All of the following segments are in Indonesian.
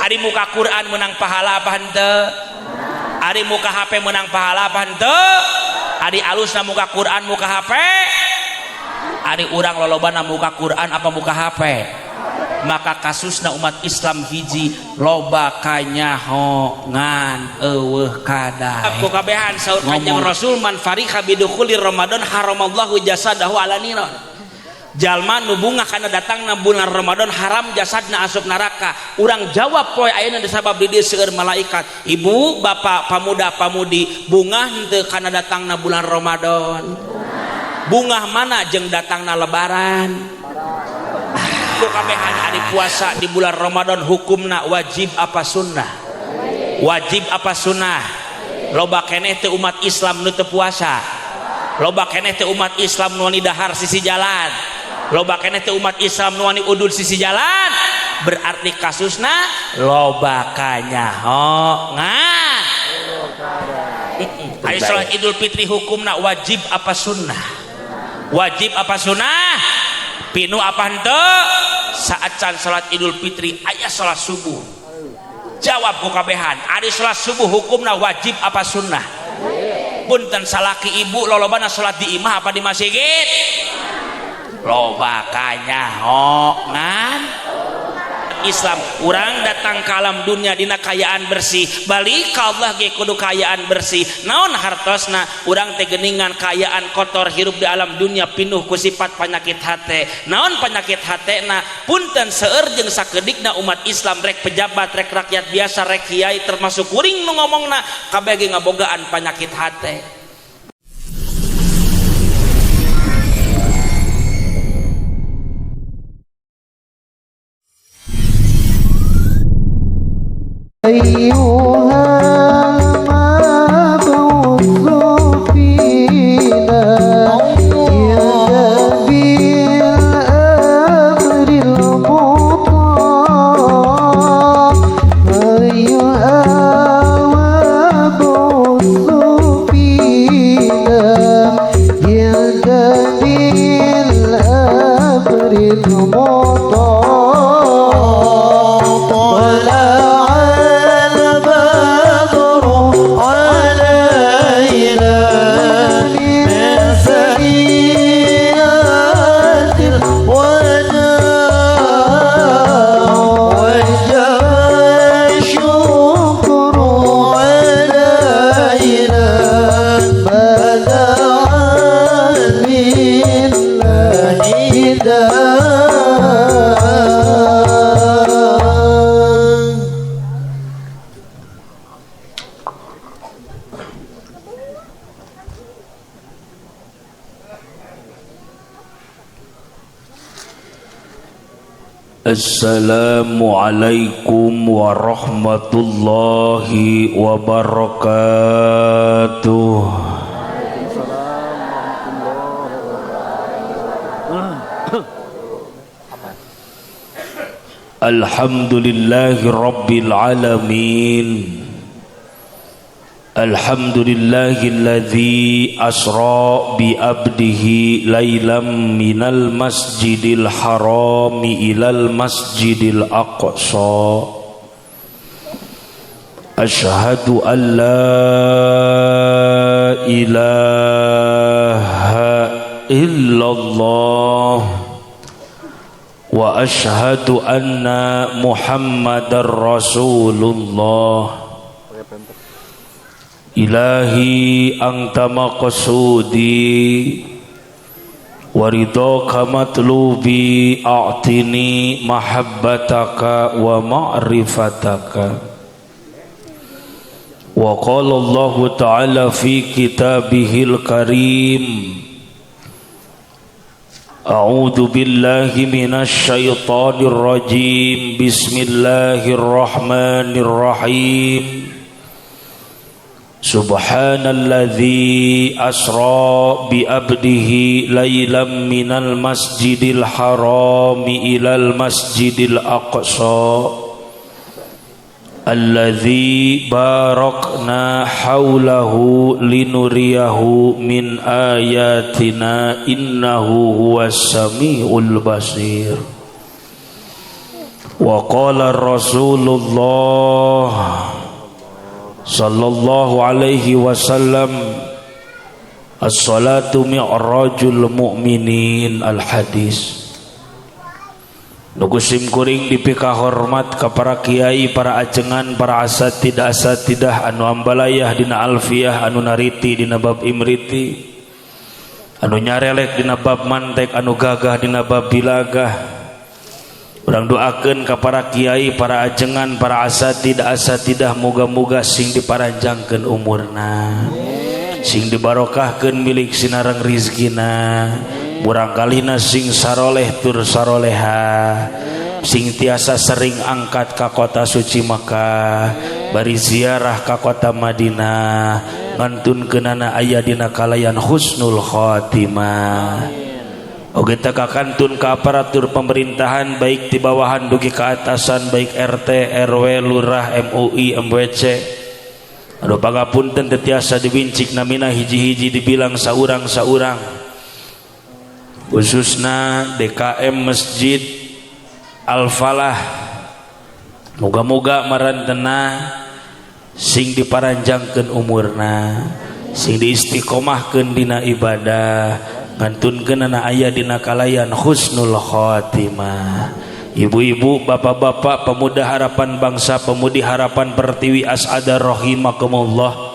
Ari muka Quran menang pahala apa henteu? Ari muka HP menang pahala apa henteu? Ari alusna muka Quran muka HP? Ari urang lolobana muka Quran apa muka HP? Maka kasusna umat Islam hiji loba kanyahoan eueuh kada. Ku kabehan saur Kanjeng Rasul man fariha bidukhuli Ramadan haramallahu jasadahu ala niran. Jalma nu bunga kana datangna bulan Ramadan haram jasadna asup neraka. Urang jawab poe ayeuna disabab di dieu seueur malaikat. Ibu, bapak, pamuda, pamudi, bunga henteu kana datangna bulan Ramadan. Bunga mana jeung datangna lebaran? Ku kabehan ari puasa di bulan Ramadan hukumna wajib apa sunnah? Wajib apa sunnah? Loba keneh teu umat Islam nu teu puasa. Loba keneh teu umat Islam nu wani dahar sisi jalan. Loba keneh teu umat Islam nu wani udul sisi jalan. Berarti kasusna loba kanyahoan. Hari salat Idul Fitri hukumna wajib apa sunnah? Wajib apa sunnah? Pinu apa henteu? Saat can salat Idul Fitri aya salat subuh. Jawab ku kabehan, ari salat subuh hukumna wajib apa sunnah? Punten salaki ibu lolobana salat di imah apa di masjid? Loba kanyahoan. Islam urang datang ke alam dunia dina kayaan bersih, balik ka Allah ge kudu kayaan bersih. Naon hartosna? Urang teh geuningan kayaan kotor hirup di alam dunia pinuh ku sifat penyakit hate. Naon penyakit hatena? Punten seueur jeung sakeudikna umat Islam rek pejabat, rek rakyat biasa, rek kiai termasuk kuring nu ngomongna kabeh ge ngabogaan penyakit hate. أيها المبعوث فينا يا نبي الأمر المطاع أيها المبعوث فينا يا نبي الأمر المطاع Assalamualaikum warahmatullahi wabarakatuh. Alhamdulillahi rabbil alamin. Alhamdulillahilladzi asra bi abdihi lailam minal masjidil harami ilal masjidil aqsa. Asyhadu an la ilaha illallah wa asyhadu anna Muhammadar Rasulullah. Ilahi anta maqsudi waridaka matlubi a'tini mahabbataka wa ma'rifataka. Wa qala Allah ta'ala fi kitabihil karim, a'udzu billahi minasy syaithanir rajim, bismillahirrahmanirrahim. Subhanalladzi asra bi abdihi lailam minal masjidil harami ilal masjidil aqsa alladzi barakna haulahu linuriyahu min ayatina innahu huwas samiul basir. Wa qala Rasulullah sallallahu alaihi wasallam, as-salatu mi'rajul mu'minin. Al-hadis. Nugusim kuring dipika hormat ka para kiai, para ajengan, para asatidah anu ambalayah dina alfiyah, anu nariti dina bab imriti, anu nyarelek dina bab mantek, anu gagah dina bab bilagah. Urang doakeun ka para kiai, para ajengan, para asatidah muga-muga sing diparanjangkeun umurna, sing dibarokahkeun milik sinareng rizkina, murangkalina sing saroleh tur saroleha, sing tiasa sering angkat ka kota suci Makkah, bari ziarah ka kota Madinah, ngantunkeunana aya dina kalayan husnul khotimah. Oge teh kakantun ka aparatur pemerintahan, baik di bawahan dugi ka atasan, baik RT, RW, lurah, MUI, MWC. Aduh pangapunten teu tiasa diwincik namina hiji-hiji dibilang saurang-saurang. Khususna DKM Masjid Al-Falah, moga-moga marantena sing diparanjangkeun umurna, sing diistiqomahkeun dina ibadah, ngantunkeunana aya dina kalayan husnul khotimah. Ibu-ibu, bapak-bapak, pemuda harapan bangsa, pemudi harapan Pertiwi As'ada rahimakumullah.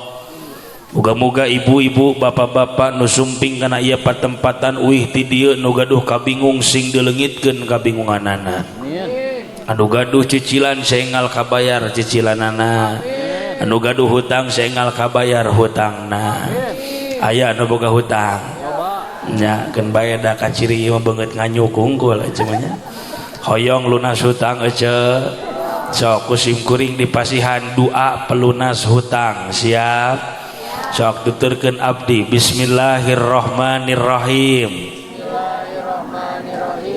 Moga-moga ibu-ibu, bapak-bapak nu sumping kana ieu patempatan uih ti dieu nu gaduh kabingung sing dileungitkeun kabingunganana. Anu gaduh cicilan saenggal kabayar cicilanana. Anu gaduh hutang saenggal kabayar hutangna. Aya anu boga hutang. Nya keun bae da ka ciri ieu beungeut nganyuk unggul cenah nya. Hoyong lunas hutang ece. Sok kusim kuring dipasihan doa pelunas hutang. Siap? Sok tuturkeun abdi. Bismillahirrahmanirrahim.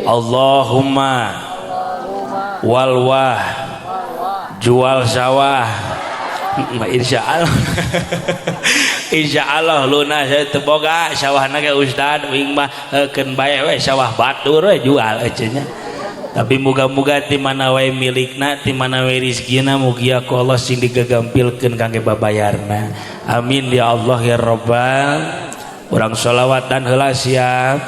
Allahumma walwah jual sawah. Insyaallah. Insyaallah lunas teu boga sawahna ge ustad uing mah keun bae we sawah batur we jual cenah. Tapi muga-muga ti mana wae milikna, ti mana wae rezekina, mugi ku Allah sing digagampilkeun kangge babayarna. Amin ya Allah ya Rabbal. Urang sholawatan heula siap.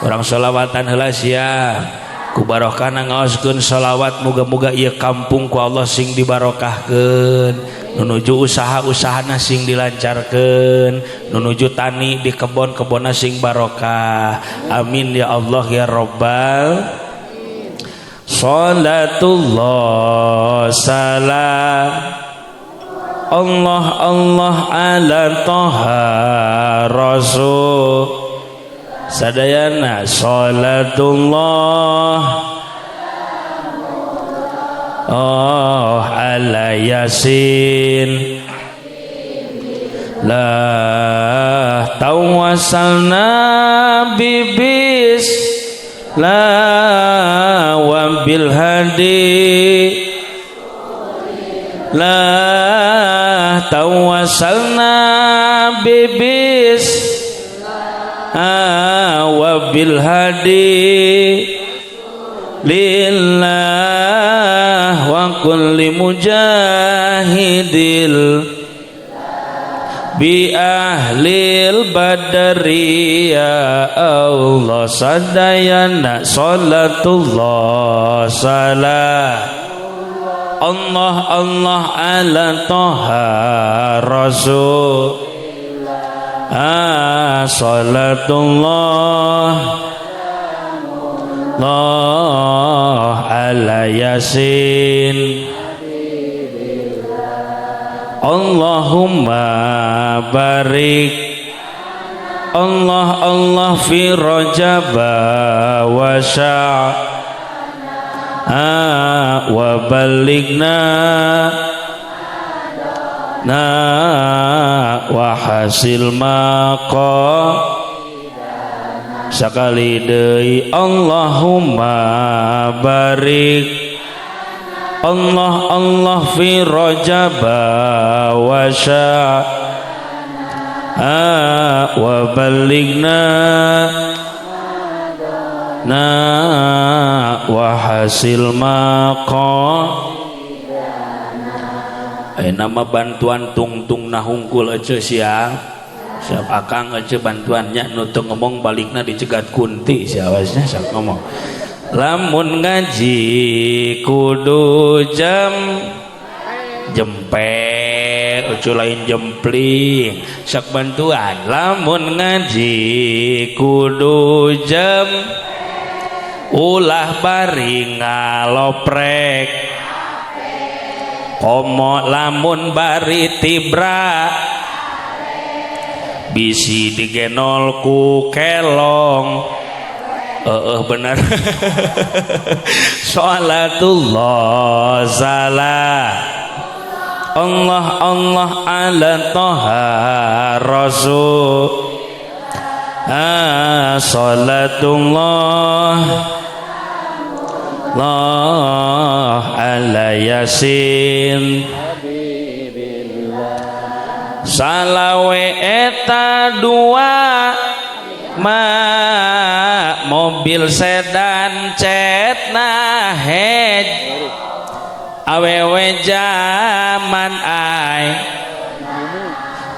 Urang sholawatan heula siap. Ku barokahna ngaoskeun sholawat, muga-muga ieu kampung ku Allah sing dibarokahkeun, nunuju usaha-usahana sing dilancarkeun, nunuju tani di kebon-kebonna sing barokah. Amin ya Allah ya Rabbal. Salatullah salam Allah Allah ala Toha Rasul sadayana. Salatullah oh ala Yasin la tawassalna bibis la wa bil hadi la tawassalna bibis wa bil hadi lillah wa kulli mujahidil bi ahlil badri ya Allah sadayana. Salatullah salam Allah Allah ala Toha Rasul salatullah Allah ala Yasin Allahumma barik Allah Allah fi Rajab wa Sya'ban wa balighna wa hasil maqam sakali deui. Allahumma barik Allah Allah fi Rajab wa Sya'ban wa balighna wa hasil maqam nama bantuan tungtung nahungkul aja siap akang aja bantuannya nutu ngomong balikna dicegat kunti siawasnya siap ngomong lamun ngaji kudu jempe ucu lain jempling sak bantuan lamun ngaji kudu ulah bari ngaloprek komo lamun bari tibra bisi digenol ku kelong bener sholatullah salah Allah Allah ala toha rasul sholatullah Allah ala yasin salawe eta dua mobil sedan cetna hej awewe zaman ai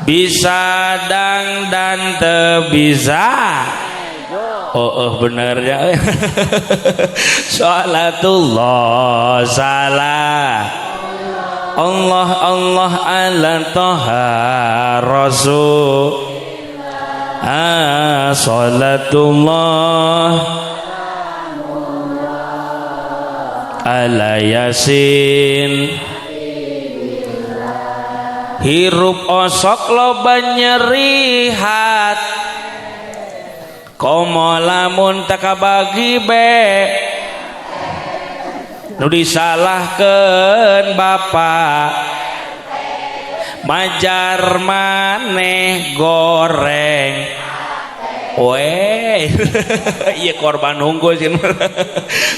bisa dan teu bisa bener ya sholatullah salah Allah Allah ala toha rasul sholatullah ala yasin hirup osok loba nyeri hat komo lamun takabagi be nu disalahkeun bapak majar maneh goreng weh iya korban unggul sih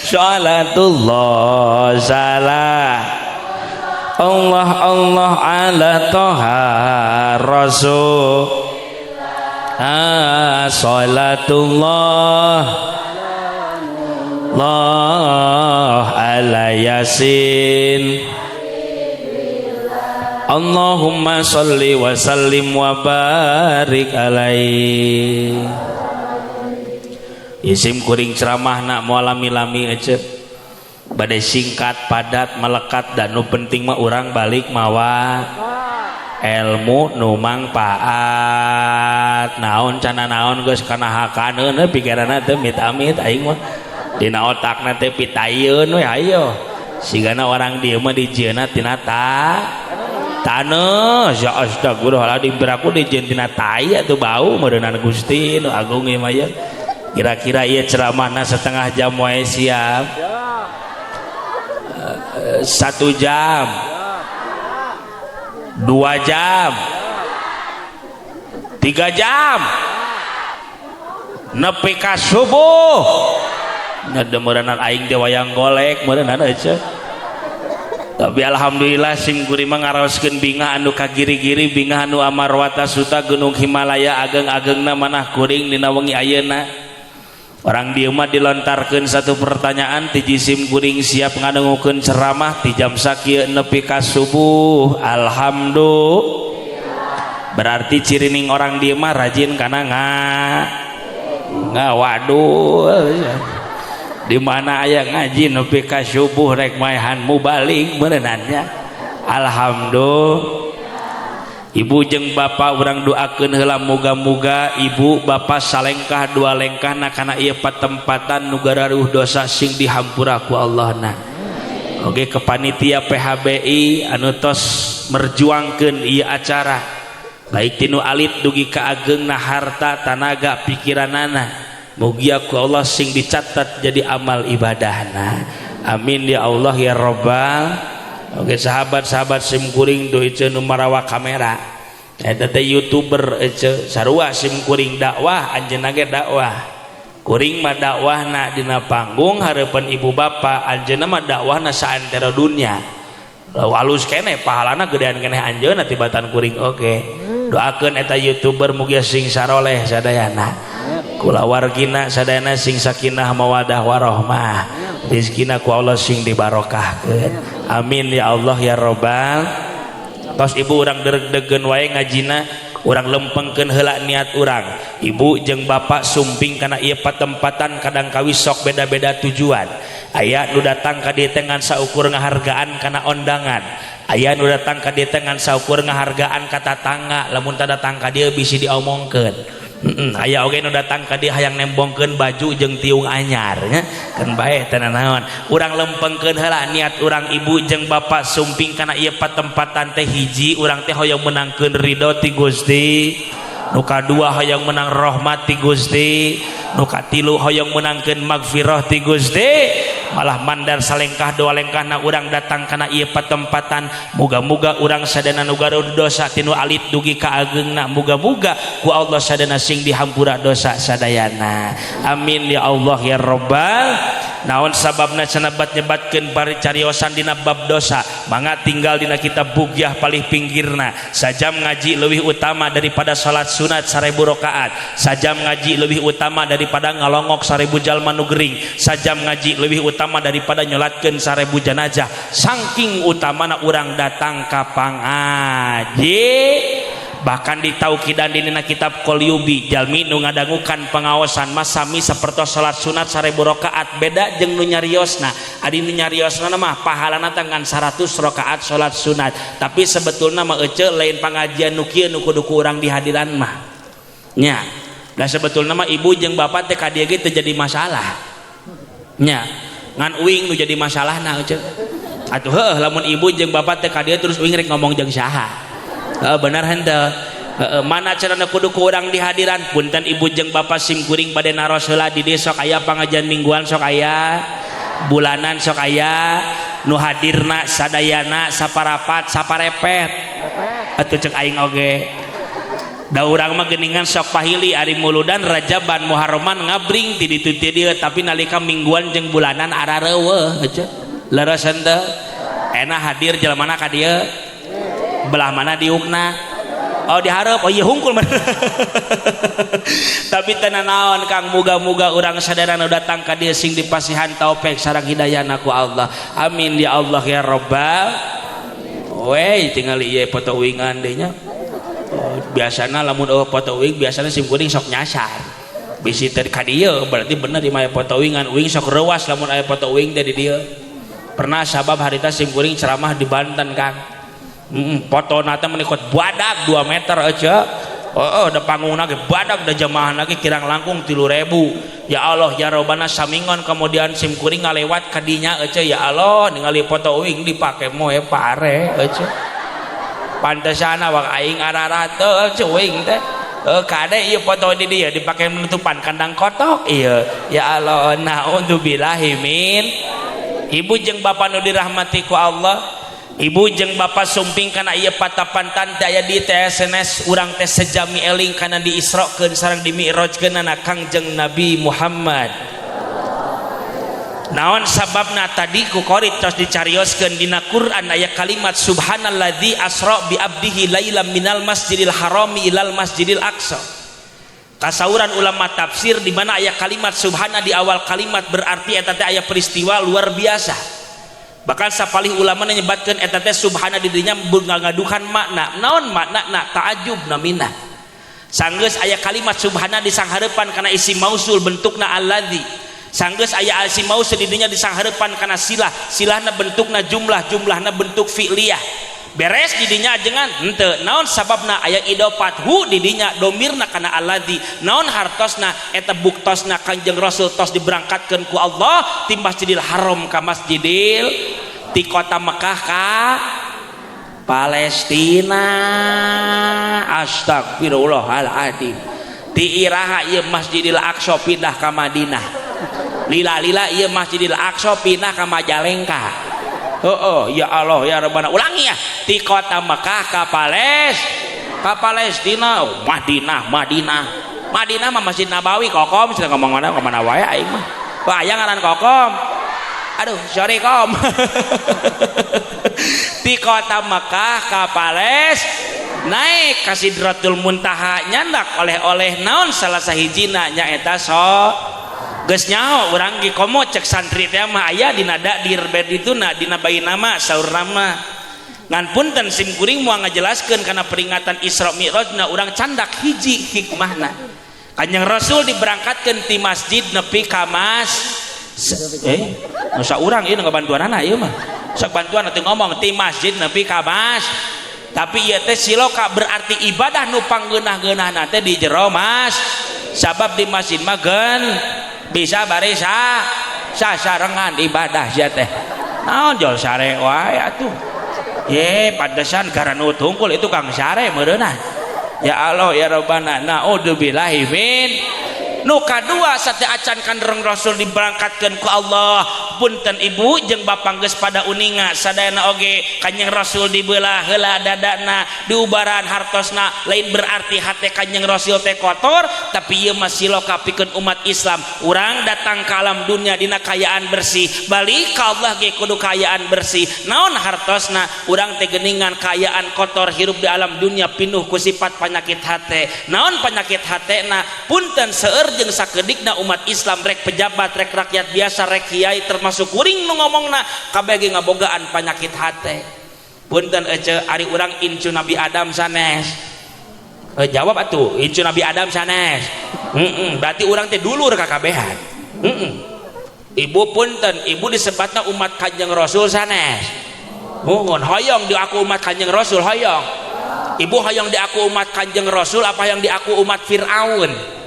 sholatullah salah Allah Allah ala toha rasul sholatullah Allah ala yasin Allahumma sholli wa sallim wa barik alaihi isim kuring ceramah nak mualami-lami aja badai singkat padat melekat dan nu penting mah urang balik mawa ilmu nu mangpaat naon cana naon geus kana hakaneun pikiranna teu mit-amit aing mah dina otakna teh pitayeun we hayo sigana orang dieu mah dijieunna tina taneuh ya astagfirullahaladzim beraku dijieun tina tai atuh bau meureunana Gusti nu agung ieu mah ya kira-kira ieu ceramahna setengah jam wae siap 1 jam 2 jam 3 jam nepi ka subuh ngademeureunana aing teh wayang golek meureunana aja tapi alhamdulillah sim kuring mah ngaraoskeun bingah anu kagiri-giri bingah anu amarwata suta gunung Himalaya ageng-agengna manah kuring dina wengi ayeuna orang dieu mah dilontarkeun satu pertanyaan ti jisim kuring siap ngadengukeun ceramah ti jam sakieu nepi ka subuh alhamdulillah berarti cirining orang dieu mah rajin kana waduh di mana aya ngaji nepi ka subuh rek maehanmu balik beunannya alhamdulillah ibu jeung bapak urang doakeun heula muga-muga ibu bapak salengkah 2 lengkahna kana ieu patempatan nu gararuh dosa sing dihampura ku Allahna oge ke panitia PHBI anu tos merjuangkeun ieu acara baik tinu alit dugi ka ageungna harta tanaga pikiranana mugia ku Allah sing dicatat jadi amal ibadahna amin ya Allah ya Rabbal oke sahabat-sahabat sim kuring do ieu nu marawa kamera eta teh YouTuber ieu sarua sim kuring dakwah anjeunna ge dakwah kuring mah dakwahna dina panggung hareupeun ibu bapa anjeunna mah dakwahna saantero dunya halus keneh pahalana gedean keneh anjeunna tibatan kuring oke doakeun eta YouTuber mugia sing saroleh sadayana kula wargina sadayana sing sakinah mawadah warahmah rizkina ku Allah sing dibarokahkeun amin ya Allah ya robbal. Tos ibu urang deg-degen wae ngajina urang lempengkeun heula niat urang ibu jeung bapak sumping kana ieu patempatan kadang kawis sok beda-beda tujuan aya nu datang ka dieu teh ngan saukur ngahargaan kana ondangan aya nu datang ka dieu teh ngan saukur ngahargaan ka tatangga lamun teu datang ka dieu bisi diomongkeun aya oge nu datang ka dieu hayang nembongkeun baju jeung tiung anyar nya kan bae teh naon urang lempengkeun heula niat urang ibu jeung bapak sumping kana ieu patempatan teh hiji urang teh hoyong menangkeun ridho ti Gusti nu kadua hoyong menang rahmat ti Gusti nu katilu hoyong menangkeun magfirah ti Gusti malah mandar salengkah dua lengkahna urang datang kana ieu patempatan muga-muga urang sadana nu garuh dosa tinu alit dugi ka ageungna muga-muga ku Allah sadana sing dihampura dosa sadayana amin ya Allah ya robbal. Naon sababna cenah nyebatkeun paricariosan dina bab dosa mangga tinggal dina kitab bugyah palih pinggirna sajam ngaji leuwih utama daripada salat sunat 1000 rakaat sajam ngaji leuwih utama daripada ngalongok 1000 jalma nu gering sajam ngaji leuwih utama daripada nyolatkeun 1000 jenazah saking utamana urang datang ka pangaji bahkan ditaukidan dina kitab Qolyubi jalmi nu ngadangukan pengaosan mas sami sapertos salat sunat 1000 rakaat beda jeung nu nyariosna adi nu nyariosna mah pahalana tangan 100 rakaat salat sunat tapi sebetulna mah ece lain pangajian nu kieu nu kudu ku urang dihadiran mah nya da sebetulna mah ibu jeung bapak teh ka dieu ge teu jadi masalah nya ngan uing nu jadi masalahna ece atuh heuh lamun ibu jeung bapak teh ka dieu terus uing rek ngomong jeung saha benar henteu mana carana kudu ku urang dihadiran punten ibu jeung bapak simkuring bade naros heula di dieu sok aya pangajian mingguan sok aya bulanan sok aya nu hadirna sadayana saparapat saparepet atuh ceuk aing oge da urang mah geuningan sok pahili ari muludan Rajaban Muharraman ngabring ti ditu ti dieu tapi nalika mingguan jeung bulanan arareueuh ece leres henteu ena hadir jelema ka dieu belah mana diukna oh diharap oh iya hungkul tapi tenan naon Kang muga-muga urang sadaya nu datang ka dieu sing dipasihan taufik sareng hidayahna ku Allah amin ya Allah ya robbal. We tinggal ieu foto uingan deui nya biasana lamun eueuh foto uing biasana sim kuring sok nyasar bisi teh ka dieu berarti bener ieu foto uingan uing sok reuas lamun aya foto uing teh di dieu pernah sabab harita sim kuring ceramah di Banten Kang foto nata menikot badak 2 meter aja da panggungna ge badak da jamaahna ge kirang langkung 3000 ya Allah ya Robbana samingon kemudian sim kuring ngalewat ka dinya aja ya Allah ningali foto uing dipake moe pare aja pantesana wak aing ararat cuing teh kade ieu foto di dieu dipake menutupan kandang kotok ieu ya Allah naudzubillahi min. Ibu jeung bapak nu dirahmati ku Allah ibu jeung bapak sumping kana ieu patapantan teh aya di TSNS urang teh sejami eling kana diisrokeun sareng dimi'rajkeunana Kangjeng Nabi Muhammad. Naon sababna tadi ku qorit tos dicarioskeun dina Quran aya kalimat subhanalladzi asra bi abdihi lailam minal masjidil harami ilal masjidil aqsa. Kasauran ulama tafsir di mana aya kalimat subhana di awal kalimat berarti eta teh aya peristiwa luar biasa. Bahkan sapalih ulama nyebatkeun eta teh subhana di dinya ngadukan makna naon makna ta'ajjub namina sanggeus aya kalimat subhana disanghareupan kana isim mausul bentukna alladzi sanggeus aya isim mausul di dinya disanghareupan kana silahna bentukna jumlahna bentuk fi'liyah beres di dinya ajengan henteu naon sababna aya idofat hu di dinya domirna kana alladzi naon hartosna eta buktosna Kanjeng Rasul tos diberangkatkeun ku Allah ti Masjidil Haram ka Masjidil ti kota Mekah ka Palestina astagfirullahaladzim ti iraha ieu Masjidil Aqsa pindah ka Madinah lila ieu Masjidil Aqsa pindah ka Majalengka. Ya Allah ya Rabbana ulangi ya ti kota Mekah ka Palestina Madinah mah Masjid Nabawi kokom sudah ngomong mana kemana wae aing mah aya ngaran kokom aduh sorry kom ti kota Mekah ka naik ka Sidratul Muntaha nyandak oleh-oleh naon salah sahijina nyaeta geus nyaho urang ge komo cek santri teh mah aya dina dakdir berdituna dina bayi nama saur nama ngan punten sim kuring moal ngajelaskeun kana peringatan Isra Mi'rajna urang candak hiji hikmahna Kanjeng Rasul diberangkatkeun ti masjid nepi ka nusa urang ieu ngabantuanana ieu mah sok bantuan atuh ngomong ti masjid nepi ka tapi ieu teh siloka berarti ibadah nu panggeunah-geunahna teh di jero mas sabab di masjid mah geun bisa bari sasarengan ibadah sia teh naon jol sare wae atuh ye padesan garanu tungkul itu kang sare meureunna ya Allah ya Rabbana naudzubillahi min nu kadua sate acan Kanjeng Rasul diberangkatkeun ku Allah punten ibu jeung bapak geus pada uninga sadayana oge Kanjeng Rasul dibelah heula dadana diubaran hartosna lain berarti hate Kanjeng Rasul teh kotor tapi ieu mah siloka pikeun umat Islam urang datang ka alam dunia dina kayaan bersih balik ka Allah ge kudu kayaan bersih naon hartosna urang teh geuningan kayaan kotor hirup di alam dunia pinuh ku sifat penyakit hate naon penyakit hatena punten seueur jeung sakeudikna umat Islam rek pejabat rek rakyat biasa rek kiai termasuk kuring nu ngomongna kabeh ge ngabogaan penyakit hate punten ece ari urang incu Nabi Adam sanes jawab atuh incu Nabi Adam sanes berarti urang teh dulur kakabehan ibu punten ibu disebatna umat Kanjeng Rasul sanes mohon hoyong di aku umat Kanjeng Rasul hoyong ibu hoyong di aku umat Kanjeng Rasul apa yang di aku umat Fir'aun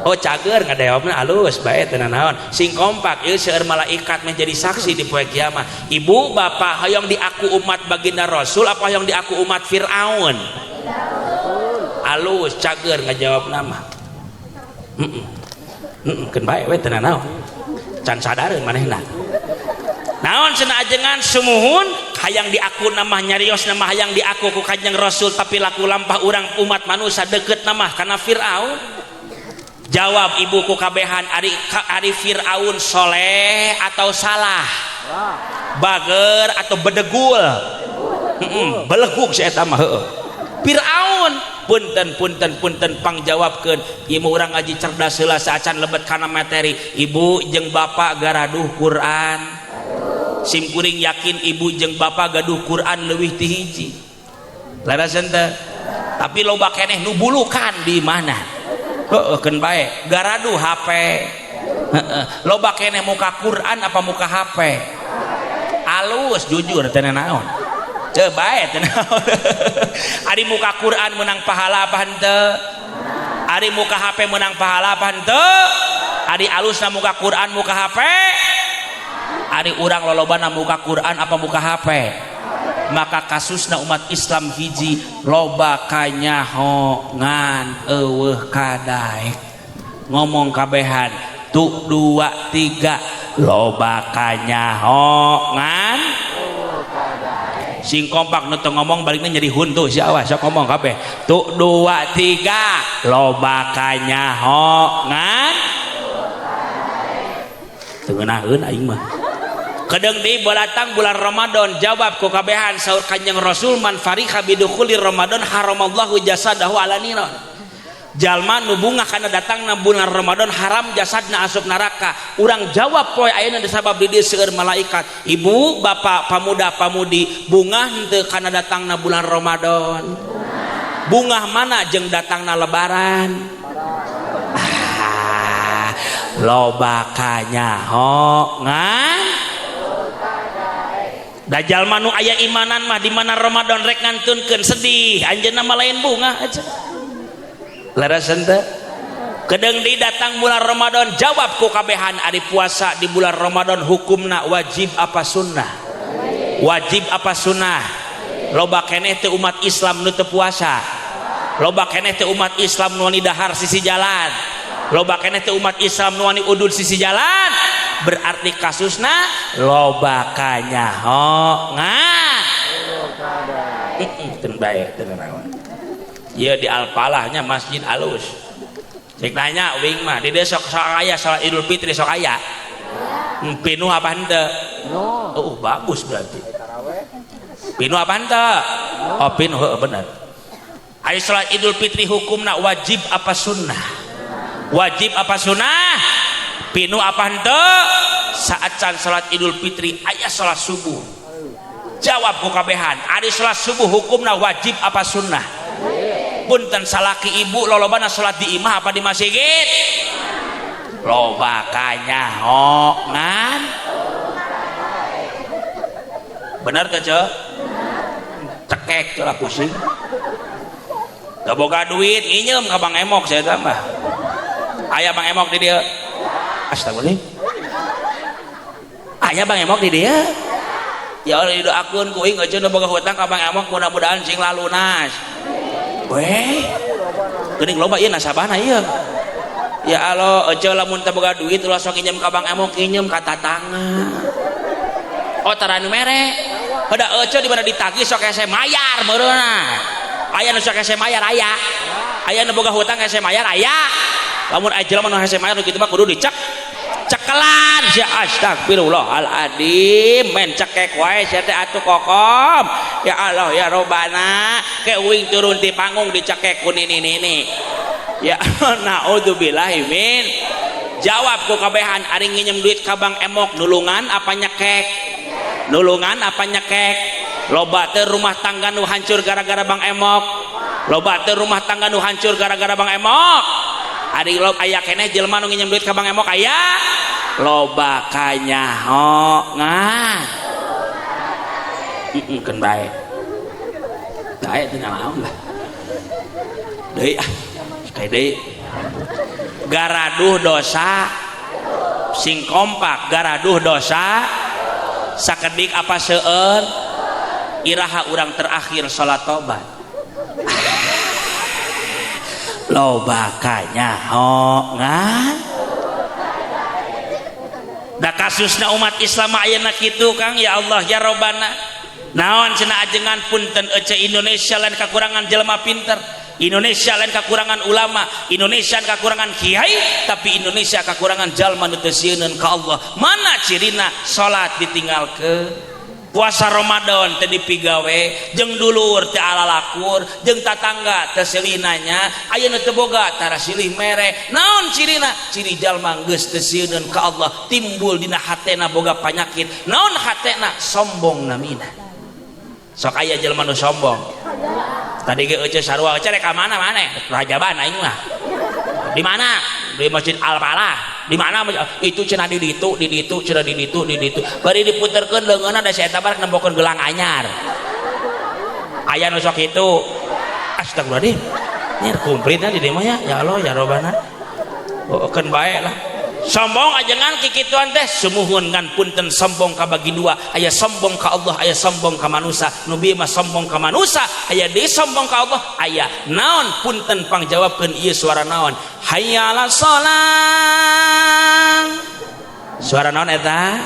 oh cager ngadeopna alus bae teu naon sing kompak ieu seueur malaikat menjadi saksi di poe kiamat ibu bapak hoyong di aku umat baginda Rasul apa hoyong di aku umat Fir'aun alus cager ngajawabna mah keun bae we teu naon can sadareun manehna naon cenah ajengan sumuhun hayang di aku nama nyarios nama hayang di aku ku Kanjeng Rasul tapi laku lampah urang umat manusia deket nama karena Fir'aun jawab ibuku kabehan ari Fir'aun soleh atau salah bager atau bedegul beleguk saya mah Fir'aun punten pangjawabkeun ieu urang ngaji cerdas heula saacan lebet kana materi ibu jeung bapak garaduh Quran sim kuring yakin ibu jeung bapak gaduh Quran leuwih ti hiji larasan teh tapi loba keneh nu bulukan di mana keun bae garadu HP loba keneh muka Quran apa muka HP alus jujur teu naon teu bae teu naon ari muka Quran menang pahala apa henteu ari muka HP menang pahala apa henteu ari alusna muka Quran muka HP ari urang lolobana muka Quran apa muka HP maka kasusna umat Islam hiji loba kanyahoan eueuh kadaek ngomong kabehan tu 2 3 loba kanyahoan sing kompak nu teu ngomong balikna jadi huntu si awas sok ngomong kabeh tu 2 3 loba kanyahoan teu ngeunaheun aing mah kedeng di balatang bulan Ramadan jawab ku kabehan saur Kanjeng Rasul man farikha bidukhuli Ramadan haramallahu jasadahu ala niran jalma nu bunga kana datangna bulan Ramadan haram jasadna asup neraka urang jawab poe ayeuna disabab di dieu seueur malaikat ibu bapak pamuda pamudi bunga henteu kana datangna bulan Ramadan bunga mana jeung datangna lebaran loba kanyahoan dajal manu aya imanan mah di mana Ramadan rek ngantunkeun sedih anjeunna mah lain bunga aja larasan teh kedeng di datang bulan Ramadan jawab ku kabehan ari puasa di bulan Ramadan hukumna wajib apa sunnah wajib apa sunnah loba keneh teh umat Islam nu teu puasa loba keneh teh umat Islam nu wani dahar sisi jalan loba keneh teh umat Islam nu wani udud sisi jalan berarti kasusna loba kanyahoan teu bae teu naon ieu di Al-Falahnya masjid alus cek nanya wing mah di dieu sok aya salat Idul Fitri sok aya pinuh apa henteu oh bagus berarti pinuh apa henteu Pinu heuh bener. Ari salat Idul Fitri hukumna wajib apa sunnah? Wajib apa sunnah? Pinu apa henteu? Saat can salat Idul Fitri aya salat subuh. Jawab ku kabehan, ari salat subuh hukumna wajib apa sunnah? Punten salaki ibu lolobana salat di imah apa di masjid? Loba kanyahoan. Bener teh ce? Cekek celah pusing. Gak boga duit nginjem ka Bang Emok saya tambah. Aya Bang Emok di dia. Astagfirullah. Aya Bang Emok di dia. Ya Allah didoakeun ku ing euceun boga hutang ka Bang Emok mudah-mudahan sing lalunas. Weh. Geuning loba ieu nasabahna ieu. Ya Allah euceul lamun teu boga duit ulah sok nginjem ka Bang Emok nginjem ka tatangga. Oh taranu mere. Heuda euceul di mana ditagih sok hese mayar meureunna. Aya nu sok hese mayar aya. Aya nu boga hutang hese mayar aya. Lamun aya jelema nu hese mayar kitu mah kudu cekelan sia astagfirullahaladzim men cekek wae sia teh atuh kokom. Ya Allah ya Robbana ke uing turun di panggung dicekek ku nini. Ya naudzubillahi min. Jawab ku kabehan ari nginjem duit ka Bang Emok nulungan apa nyekek? Nulungan apa nyekek? Loba teh rumah tangga nu hancur gara-gara Bang Emok. Loba teh rumah tangga nu hancur gara-gara Bang Emok. Ari aya keneh jelema nu nginjem duit ka Bang Emok aya. Loba kanyahoan. Keun bae. Bae teh naon lah. Deui ah. Kayak deui. Garaduh dosa. Sing kompak garaduh dosa. Sakedik apa seueur? Iraha urang terakhir salat tobat. Loba kanyahoan. Da kasusna umat Islam ayeuna kitu Kang ya Allah ya Robbana. Naon cenah ajengan punten ece Indonesia lain kakurangan jelema pinter. Indonesia lain kakurangan ulama. Indonesia kakurangan kiai, tapi Indonesia kakurangan jalma nu teu sieun ka Allah. Mana cirina salat ditinggalkeun? Puasa Ramadan teh dipigawe jeung dulur teh alalakur jeung tatangga teh selinanya ayeuna teu boga tara silih mere. Naon cirina? Ciri jalma geus teu sieun ka Allah timbul dina hatena boga panyakit. Naon hatena? Sombong namina. Sok aya jelema nu sombong. Tadi ge euceus sarua euceus rek ka mana maneh? Rajaban aing mah. Di mana? Di Masjid Al-Falah. Di mana? Itu cenah di ditu, cenah di ditu. Bari diputerkeun leungeunna da saya tabar nembokeun gelang anyar. Aya nu sok kitu. Astagfirullahaladzim. Nya kumplitna di dieu mah ya Allah ya Robbana. Keun bae lah. Sombong ajengan kikituan teh sumuhun ngan punten sombong ka bagi dua. Aya sombong ka Allah, aya sombong ka manusia. Nu bieu mah sombong ka manusia, aya deui sombong ka Allah. Aya naon punten pangjawabkeun ieu suara naon? Hayya 'alas shalah. Suara naon eta?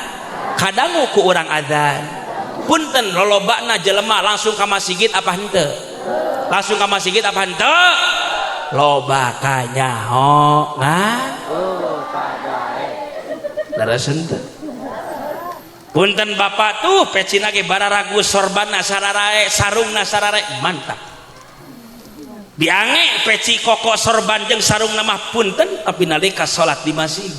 Kadangu ku urang adzan. Punten lolobana jelema langsung ka masjid apa henteu? Langsung ka masjid apa henteu? Loba kanyahoan. Daraseun teh. Punten bapak tuh pecina ge bararagu sorbanna sararae sarungna sararae mantap. Diange peci koko sorban jeung sarungna mah punten tapi nalika salat di masjid.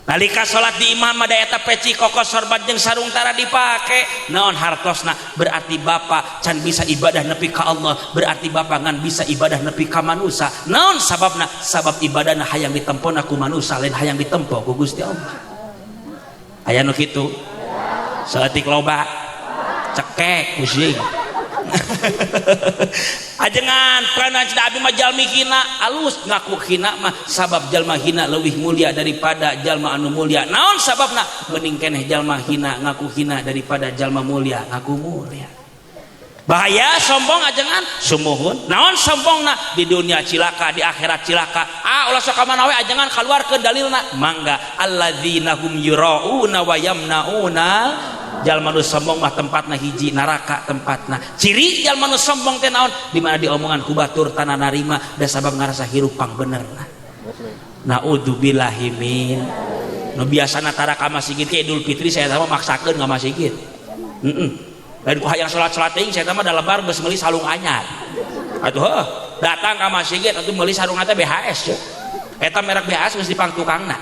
Nalika salat di imam ada eta peci koko sorban jeung sarung tara dipake. Naon hartosna? Berarti bapak can bisa ibadah nepi ka Allah, berarti bapak ngan bisa ibadah nepi ka manusia. Naon sababna? Sabab ibadahna hayang ditempona ku manusia lain hayang ditempo ku Gusti Allah. Aya nu kitu. Saeutik loba cekek pusing. Ajengan pernah cina abi mah jalmi hina alus ngaku hina mah sabab jalma hina leuwih mulia daripada jalma anu mulia. Naon sababna? Mending keneh jalma hina ngaku hina daripada jalma mulia ngaku mulia. Bahaya sombong ajengan sumuhun. Naon sombongna? Di dunia cilaka, di akhirat cilaka. Ulah sok ka mana we ajengan kaluarkeun dalilna. Mangga alladzina hum yurauna wa yamnauna. Jalma nu sombong mah tempatna hiji neraka tempatna. Ciri jalma nu sombong teh naon? Di mana diomongan ku batur tanah narima da sabab ngarasa hirup pang benerna. Naudzubillahi min. Nu biasana tara ka masjid Idul Fitri saya sama maksakeun ka masjid. lain ku hayang salat-salat teuing saya mah da lebar geus meuli sarung anyar atuh datang ka masjid atuh meuli sarung teh BHS ya eta merek BHS geus dipang tukangna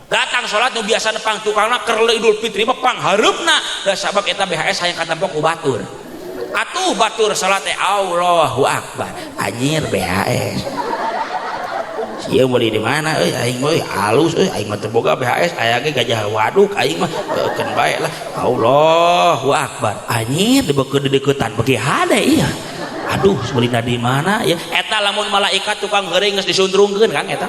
datang salat nu biasa nepang tukangna keur Idul Fitri mah panghareupna da sabab eta BHS hayang katampo ku batur atuh batur salat teh Allahu Akbar anjir BHS ieu meuli di mana euy aing mah halus euy aing mah teu boga BHS aya ge gajah waduk aing mah keun bae lah Allahu Akbar anjir dibeukeun di deuketan bagi hade ieu aduh meulina di mana ya eta lamun malaikat tukang heureung geus disundrungkeun Kang eta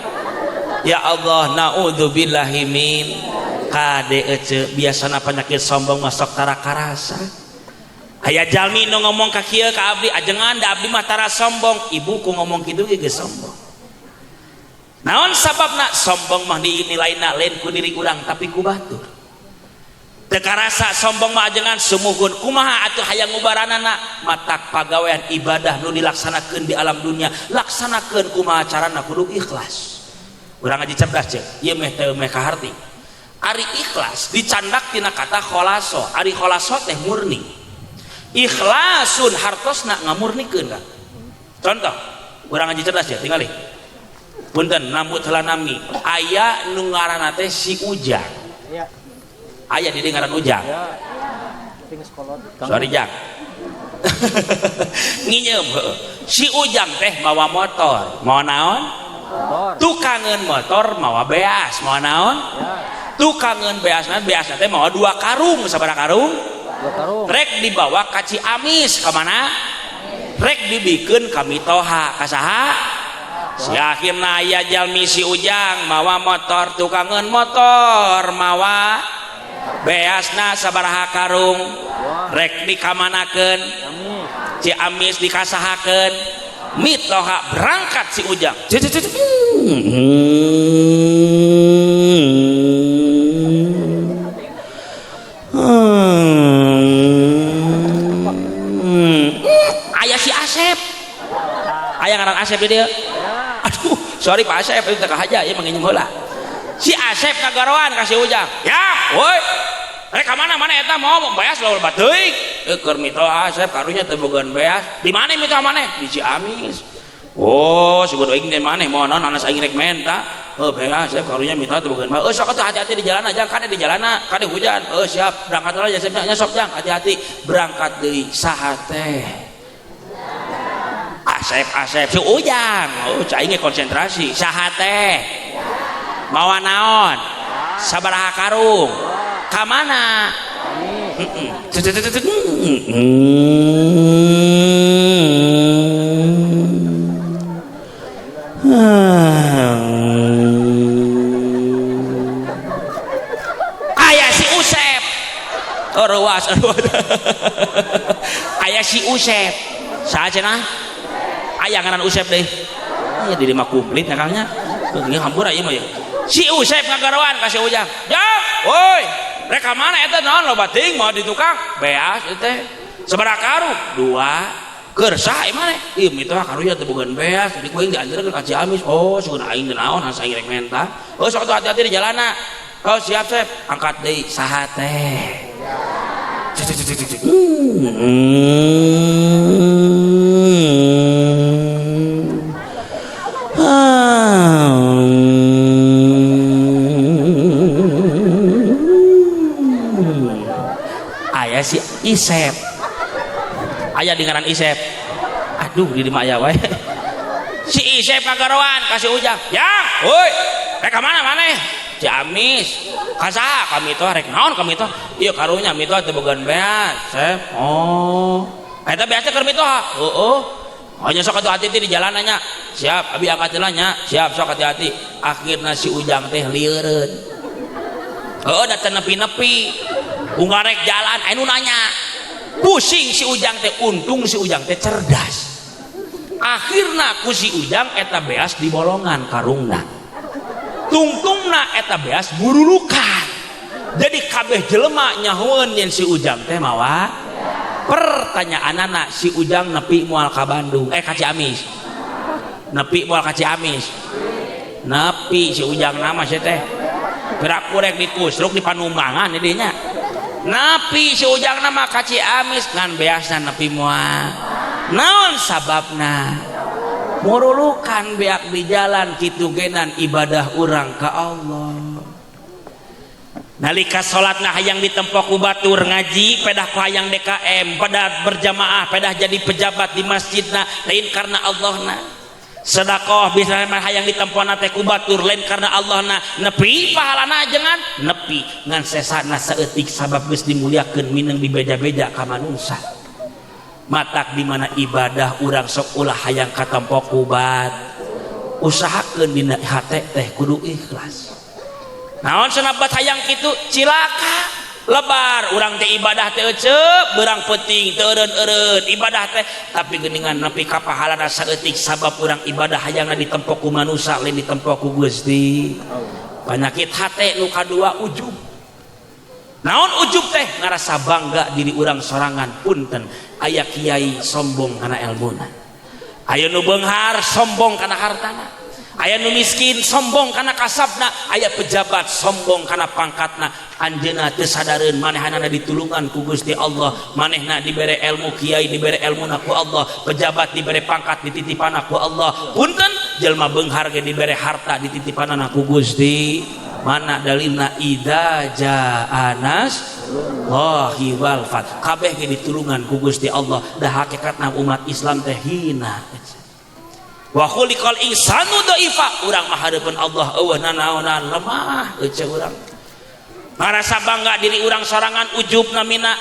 ya Allah naudzubillahi min kade ece biasana penyakit sombong masuk tara karasa aya jalmi nu ngomong ka kieu ka abdi ajengan da abdi mah tara sombong ibuku ngomong kitu ge geus sombong naon sababna sombong mah dinilaina lain ku diri urang tapi ku batur teu karasa sombong mah ajengan sumuhun kumaha atuh hayang ngubaranana matak pagawean ibadah nu dilaksanakeun di alam dunia laksanakeun kumaha carana kudu ikhlas urang ngaji cerdas ceuk ieu meh teu meh kaharti ari ikhlas dicandak tina kata kholaso ari kholaso teh murni ikhlasun hartosna ngamurnikeun kan contoh urang ngaji cerdas ya tingali punten nambut heula nami aya nu ngaranna teh si Ujang aya di ngaran Ujang sorry Jang nginyeum si Ujang teh mawa motor mawa naon tukangan motor mawa beas mawa naon tukangan beasna teh mawa 2 karung sabaraha karung 2 karung rek dibawa ka Ciamis ka mana rek dibikeun ka Mitoha ka saha si akhirna aya jalmi si Ujang mawa motor tukangan motor mawa beasna sabaraha karung rek dikamanakeun Ciamis dikasahakeun Mitoha berangkat si Ujang aya si Asep aya ngaran Asep di dieu aduh sorry Pak Asep itu teh kahaja ieu manginjem heula si Asep ngagaroan ka si Ujang ya woi rek ka mana eta mau beas lawan bateuing keur Mitoha Asep karunya teu bogaan beas di mana Mitoha maneh di Ciamis oh sibut aing teh maneh moal naon anas aing rek menta beas Asep karunya Mitoha teu bogaan beas sok atuh hati-hati di jalan aja kade di jalanna kade hujan siap berangkat heula ya Asepnya sok Jang hati-hati berangkat deui saha teh Asep si Ujang aing konsentrasi saha teh mawa naon sabaraha karung ka mana aya si Usep ruas aya si Usep saha cenah aya ngaran Usep deh ieu di mah kumplit nyakalnya ieu hampura ieu mah ya si Usep ngagaroan ka si Ujang Jang woi rek ka mana eta naon loba teuing mau di tukang beas teh sabaraha karung 2 keur saha maneh ieu Mitoha karunya teu bogaan beas jadi kuing dianjeurkeun ka Ciamis oh sugan aing teh naon asa aing rek menta sok atuh hati-hati di jalanna siap Sep angkat deui saha teh aya si Isep aya di ngaran Isep aduh di mah aya wae si Isep kagaroan ka si Ujang ya woi rek ka mana maneh Ciamis ka saha ka Mitoha rek naon ka Mitoha ieu karunya Mitoha teu bogaan beas Sep oh eta beasna keur Mitoha hanya sok hati-hati di jalan nya siap abi angkat heula nya siap sok hati-hati akhirna si Ujang teh lieureun da teu nepi-nepi ungarek jalan anu nanya pusing si Ujang teh untung si Ujang teh cerdas akhirna ku si Ujang eta beas di bolongan karungna tungtungna eta beas bururukan jadi kabeh jelema nyahoeun yen si Ujang teh mawa pertanyaanana si Ujang nepi moal ka Bandung ka Ciamis nepi moal ka Ciamis nepi si Ujang nama si teh gerak kurek dikusruk di Panumbangan didinya napi si ujang nama kaci amis ngan beasna nepi moal naon sababna murulukan beak di jalan kitu genan ibadah urang ka Allah nalika salatna hayang ditempo ku batur ngaji pedah ku hayang DKM pedah berjamaah pedah jadi pejabat di masjidna lain karena Allahna sedekah bisa hayang ditempuan teh ku batur lain karena Allah na nepi pahalana ajengan nepi ngan sesana saeutik sabab geus dimuliakeun mineng dibeja-beja ka manusia matak di mana ibadah urang sok ulah hayang katempo kubat usahakeun dina hate teh kudu ikhlas naon senabat hayang kitu cilaka lebar urang teh ibadah teh ceup beurang penting teu eureun ibadah teh tapi geuningan nepi ka pahalana saeutik sabab urang ibadah hayangna ditempo ku manusia lain ditempo ku Gusti penyakit hate nu kadua ujub naon ujub teh ngarasa bangga diri urang sorangan punten aya kiai sombong kana elmuna aya nu beunghar sombong kana hartana aya nu miskin sombong kana kasabna aya pejabat sombong kana pangkatna anjeunna teu sadareun manehanana ditulungan ku Gusti Allah manehna dibere ilmu kiai dibere ilmuna ku Allah pejabat dibere pangkat dititipanna ku Allah punten jelma beunghar ge dibere harta dititipanana ku Gusti mana dalilna idza jaa nasrullahi wal fath kabeh ge ditulungan ku Gusti Allah dah hakikatna umat Islam teh hina wa khuliqal insanu dhaifa urang mah hareupeun Allah eueuhna naonan lemah eueuh urang ngarasa bangga diri urang sorangan ujub namina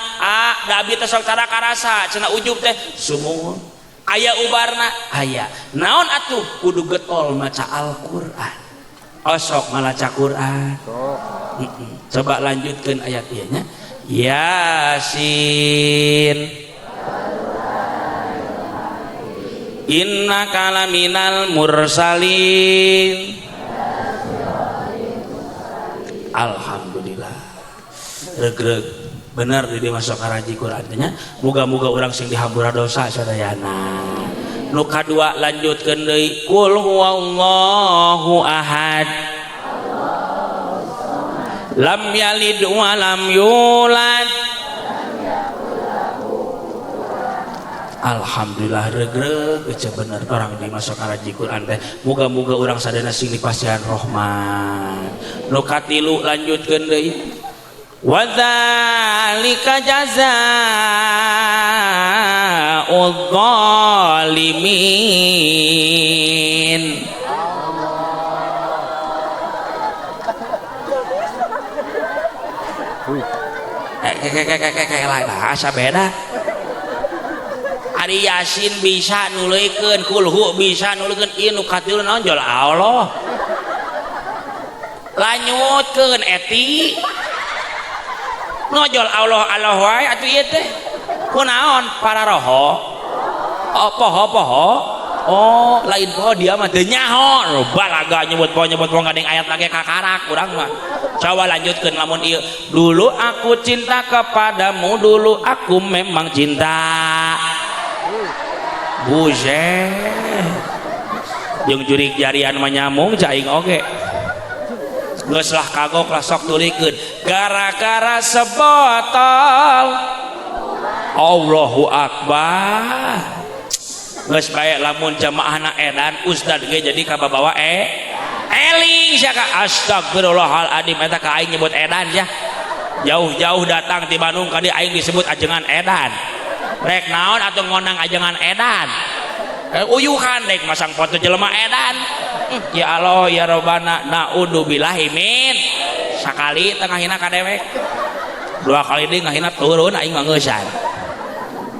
da abdi teh sok cara karasa cenah ujub teh sumuhun aya ubarna aya naon atuh kudu getol maca Al-Qur'an osok malaca Qur'an coba lanjutkeun ayat ieu nya Yasin innaka laminal mursalin alhamdulillah regreg bener di masuk karaji Quran nya muga-muga urang sing dihampura dosa sadayana nu kadua lanjutkeun deui qul huwallahu ahad lam yalid wa lam yulad alhamdulillah regreg ece bener orang di masuk karaji Quran teh muga-muga urang sadana sing dipasihan rahman nu katilu lanjutkeun deui wa dzalika jazaa'udz zalimin lain asa beda Ari Yasin bisa nuluykeun kulhu bisa nuluykeun ieu nu katilu naon jol Allah lanjutkeun eti nojol Allah Allah wae atuh ieu teh kunaon para roho oh poho oh lain poho dia mah teu nyaho balaga nyebut poho ngadeng ayat lagi kakarak urang mah coba lanjutkeun lamun ieu dulu aku cinta kepadamu dulu aku memang cinta buset jeung jurig jarian mah nyamung caing oge geus lah kagok lah sok turikeun gara-gara sebotol Allahu Akbar geus bae lamun jamaahna edan ustad ge jadi kababawa eling sia ka astagfirullahaladzim eta ka aing nyebut edan sia jauh-jauh datang ti Bandung ka dieu aing disebut ajengan edan rek naon atuh ngonang ajengan edan uyuhan rek masang foto jelema edan ya Allah ya Rabbana naudzubillahi min sakali tengahina kadewek dua kali deui ngahina turun aing ngeusan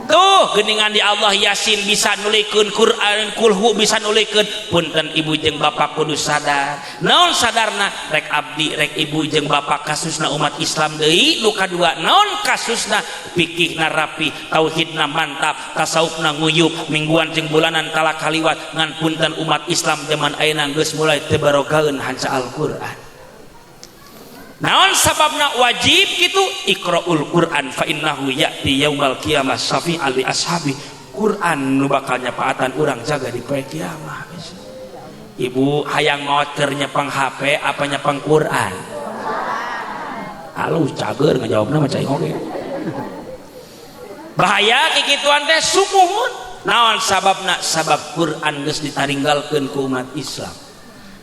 tuh geuningan di Allah Yasin bisa nulikeun Quran kulhu bisa nulikeun punten ibu jeung bapak kudu sadar naon sadarna rek abdi rek ibu jeung bapak kasusna umat Islam deui nu kadua naon kasusna fikihna rapi tauhidna mantap tasawufna nguyup mingguan jeung bulanan kala kaliwat ngan punten umat Islam zaman ayeuna geus mulai teu barogaeun hanca Al-Qur'an naon sababna wajib gitu iqraul Quran fa innahu ya'ti yaumal qiyamah syafi'an li ashabi Quran nu bakal nyapaatan urang jaga di poe kiamat ibu hayang maot keur nyepang HP apa nyepang Quran halus cager ngajawabna mah cai oge bahaya kikituan teh sumuhun naon sababna sabab Quran geus ditaringgalkeun ku umat Islam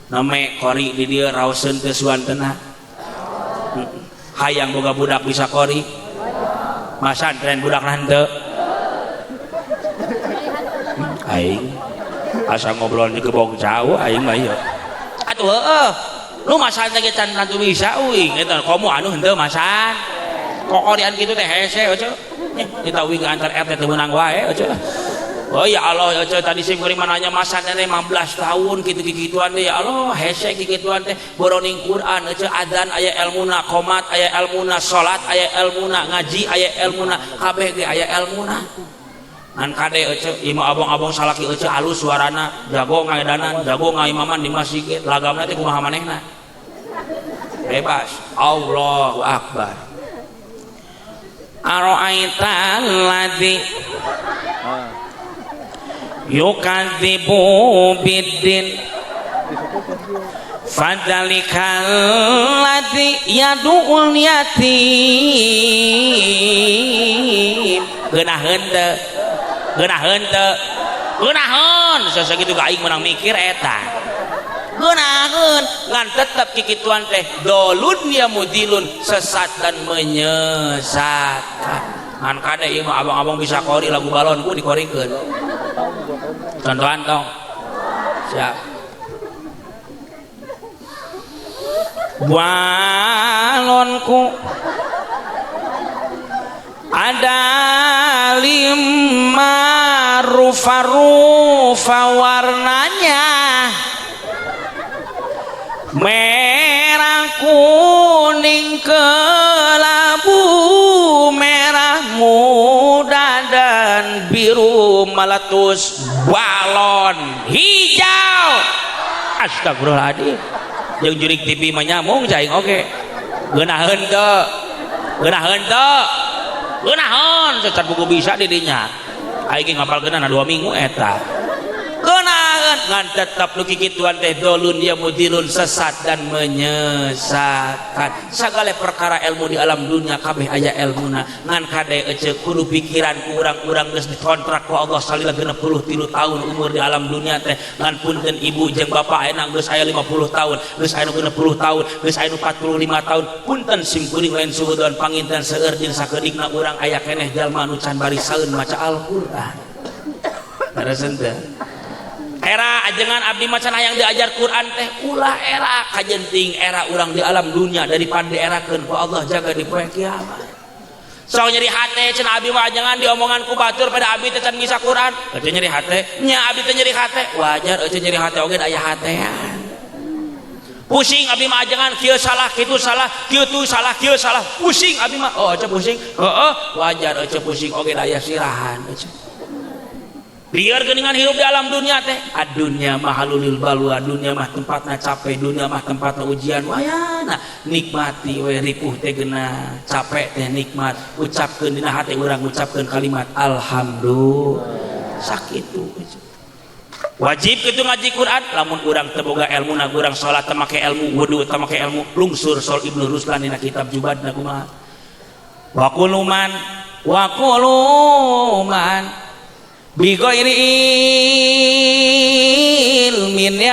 name kori di dieu raoseun teu suantena hayang boga budak bisa kori masantren budakna henteu aing asa ngobrol di kebong jauh aing mah ieu atuh heueuh lu masan teh can tantu bisa uing eta komo anu henteu masan kokorian kitu teh hese eueuh kita uing antar RT teh meunang wae eueuh oh ya Allah eueuh tadi sim kuring mananya masan teh 15 tahun kitu-kituan teh ya Allah hese kikituan teh boroning Quran eueuh adzan aya elmuna qomat aya elmuna salat aya elmuna ngaji aya elmuna kabeh ge aya elmuna an kade eueuh imam abong-abong salaki eueuh alus suarana jago ngaedanan jago ngaimaman di masjid lagamna teh kumaha manehna bebas Allahu akbar ara'aital ladzi yukadzibu biddin fadzalikal ladzi yad'ul yatim geunaheun teu geunaheun sasakitu ka aing menang mikir eta geunaheun ngan tetep kikituan teh dolun ya mudilun sesat dan menyesatkan ngan kade ieu mah abang-abang bisa kori lagu balonku dikorikeun contohan tong siap balonku ada 5 rupa-rupa warnanya merah kuning kelabu merah muda dan biru meletus balon hijau astagfirullahaladzim jeung jurig TV mah nyamung cai oge geunaheun teu geunaheun secat buku bisa di dinya aing ngapalkeunna 2 minggu eta geunaheun ngan tetep nu kikituan teh dolun dia mudilun sesat dan menyesatkan sagala perkara ilmu di alam dunia kabeh aya elmuna ngan kade eueuh kudu pikiran ku urang-urang geus dikontrak ku Allah salila 63 tahun umur di alam dunia teh ngan punten ibu jeung bapak ayeuna geus aya 50 tahun geus aya 60 tahun geus aya 45 tahun punten sim kuring lain suhudon panginten seueur jeung sakeudikna urang aya keneh jalma nu can barisaeun maca Al-Qur'an taraseun teh era ajengan abdi macan hayang diajar Quran teh ulah era kajenting era urang di alam dunia daripada dierakeun ku Allah jaga di poe kiamat sok nyeri hate cenah abdi mah ajengan diomongan ku batur pada abdi teh can ngisa Quran eueuh nyeri hate nya abdi teh nyeri hate wajar eueuh nyeri hate oge aya hatean pusing abdi mah ajengan kieu salah kitu salah kieu tu salah kieu salah pusing abdi mah oh eueuh pusing heeh wajar eueuh pusing oge aya sirahan eueuh biar geningan hidup di alam dunia teh adunya mahalulil balwa dunia mah tempatna capek dunia mah tempatna ujian wayana nikmati we ripuh teh geuna capek teh nikmat ucapkeun dina hate urang ucapkeun kalimat alhamdulillah sakitu wajib kitu ngaji Quran lamun urang teu boga elmuna urang salat teu make ilmu wudu teu make ilmu lungsur sol Ibnu Ruslan dina kitab Jubadna kumaha wa quluman bighairi ilmin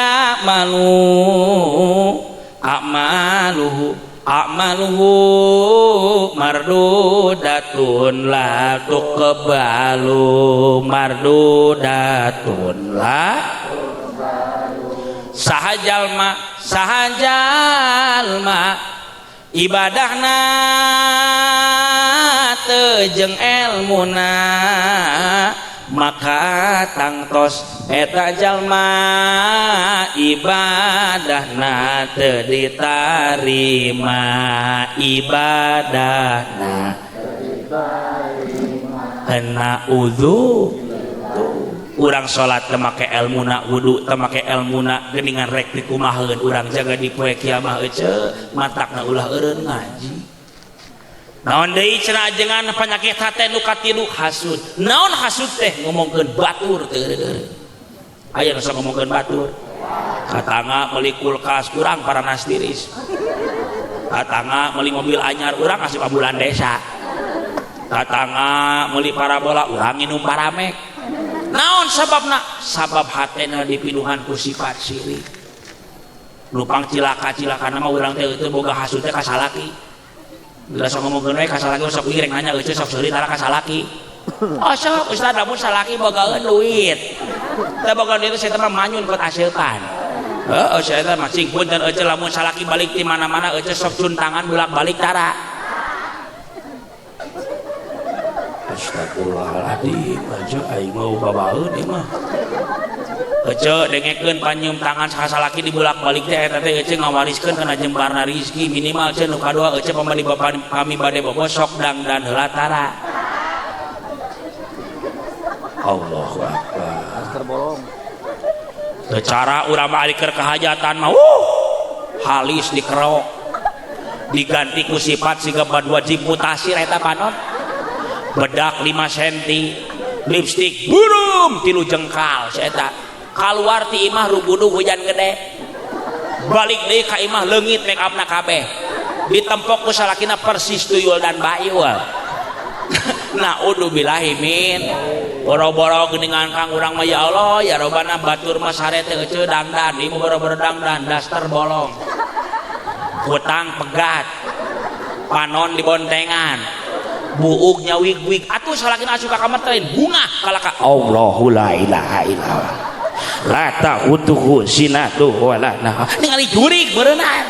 a'maluhu mardudatun la tuqbalu mardudatun la sahajalma ibadahna teu jeung elmuna maka tangtos eta jalma ibadahna teu ditarima ibadahna kena udhu urang salat teu make elmuna wudu teu make elmuna geuningan rek dikumaheun urang jaga di poe kiamah eueuh matakna ulah eureun ngaji naon deui cenah ajengan panyakit hate nu katilu hasud naon hasud teh ngomongkeun batur teu eureun aya nu sok ngomongkeun batur katanga meuli kulkas urang paranas tiris tatangga meuli mobil anyar urang asup ambulan desa, tatangga meuli parabola urang nginum paramek. Naon sababna? Sabab hatena dipinuhan ku sifat sirik. Lupang cilaka-cilaka nama urang teh teu boga hasud teh ka salaki. Bila sok ngomongkeun we ka salaki sok ireng nanya eueuh sok seurit tara ka salaki. Oh sok Ustaz lamun salaki bogaeun duit. Teu boga duit saya teh manyun kot asepan. Heeh saya teh mah cing punten eueuh lamun salaki balik di mana-mana eueuh sok cuntangan bolak-balik tara. Astagfirullahaladzim aja aing mau babaeun ieu mah. Ece dengekeun panyium tangan sasalaki dibulak-balik teh eta teh ece ngawariskeun kana jembarna rezeki minimal ece nu kadua ece pambali bapa kami bade bobo sok dangdan heula tara. Allahu akbar. Teu cara urang mah ari keur kahajatan mah halis dikerok diganti ku sifat siga wajib mutasi eta panon. Bedak 5 cm, lipstik burum 3 jengkal saeta. Keluar ti imah rubudu hujan gede balik deui ka imah leungit make upna kabeh ditempok ku salakina persis tuyul dan bayu. Naudzubillahi min boro-boro geuningan kang urang mah ya Allah ya robana batur mah sare teh eueuh dangdan ieu boro-boro dangdan daster bolong hutang pegat panon dibontengan buuk nyawig-wig atuh salakina asup ka kamar teh bunga kalaka Allahu la ilaha illallah la ta'utuhu sinatu wala nah ningali jurig beureunan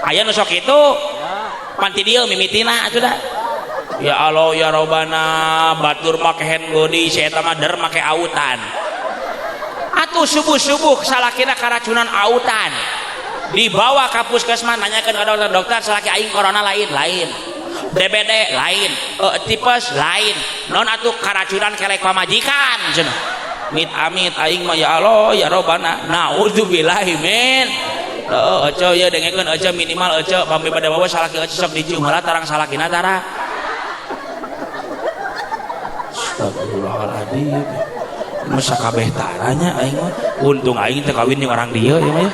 aya nu sok kitu panti dieu mimitina atuh da ya Allah ya robana batur make hand body si eta mah der make autan atuh subuh-subuh salakina karacunan autan dibawa ka puskesmas nanyakeun ka dokter salaki aing corona lain DBD lain tipes lain non atuh karacunan kelek pamajikan cenah mit amit aing mah ya Allah ya robana naudzubillahi min ece ya dengekeun ece minimal ece pamri bade bawa salaki ece sok dicium heula tarang salakina tara. Astagfirullahaladzim masa kabeh taranya aing mah untung aing teu kawin jeung orang dieu ya mah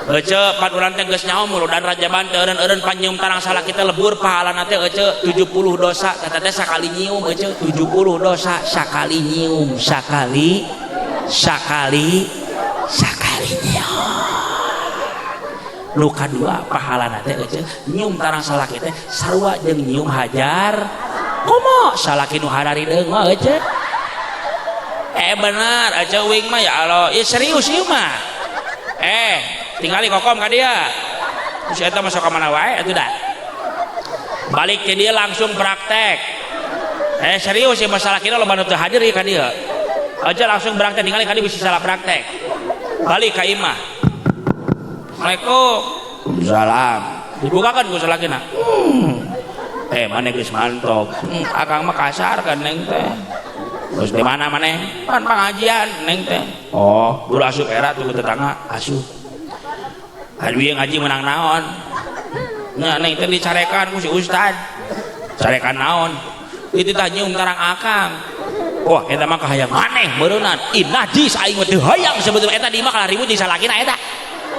ece pan urang teh geus nyaho mulu dan rajaban teh eureun panyium tarang salaki teh lebur pahalana teh ece 70 dosa eta teh sakali nyium ece 70 dosa sakali nyium sakali nyium nu kadua pahalana teh ece nyium tarang salaki teh sarua jeung nyium hajar komo salaki nu hararideung mah ece bener ece wing mah ya Allah ieu serius ieu mah tinggali kokom ka dia terus eta masuk ka mana wae atuh da balik ke dia langsung praktek serius ya masalah kira loba nu teu hadir ieu ka dia aja langsung praktek tinggali ka dia bisa salah praktek balik ka imah Assalamualaikum salam dibukakan ku salakina maneh geus mantog akang mah kasar kan neng teh terus di mana maneh pan pengajian neng teh guru asup era tuh tetangga asup aduh yang ngaji menang naon nah neng teh dicarekan ku si ustad carekan naon itu tah nyium tarang akang wah eta mah kahayang maneh beureunan najis aing mah teu hayang sebetulna eta di mah kalah ribut di salakina eta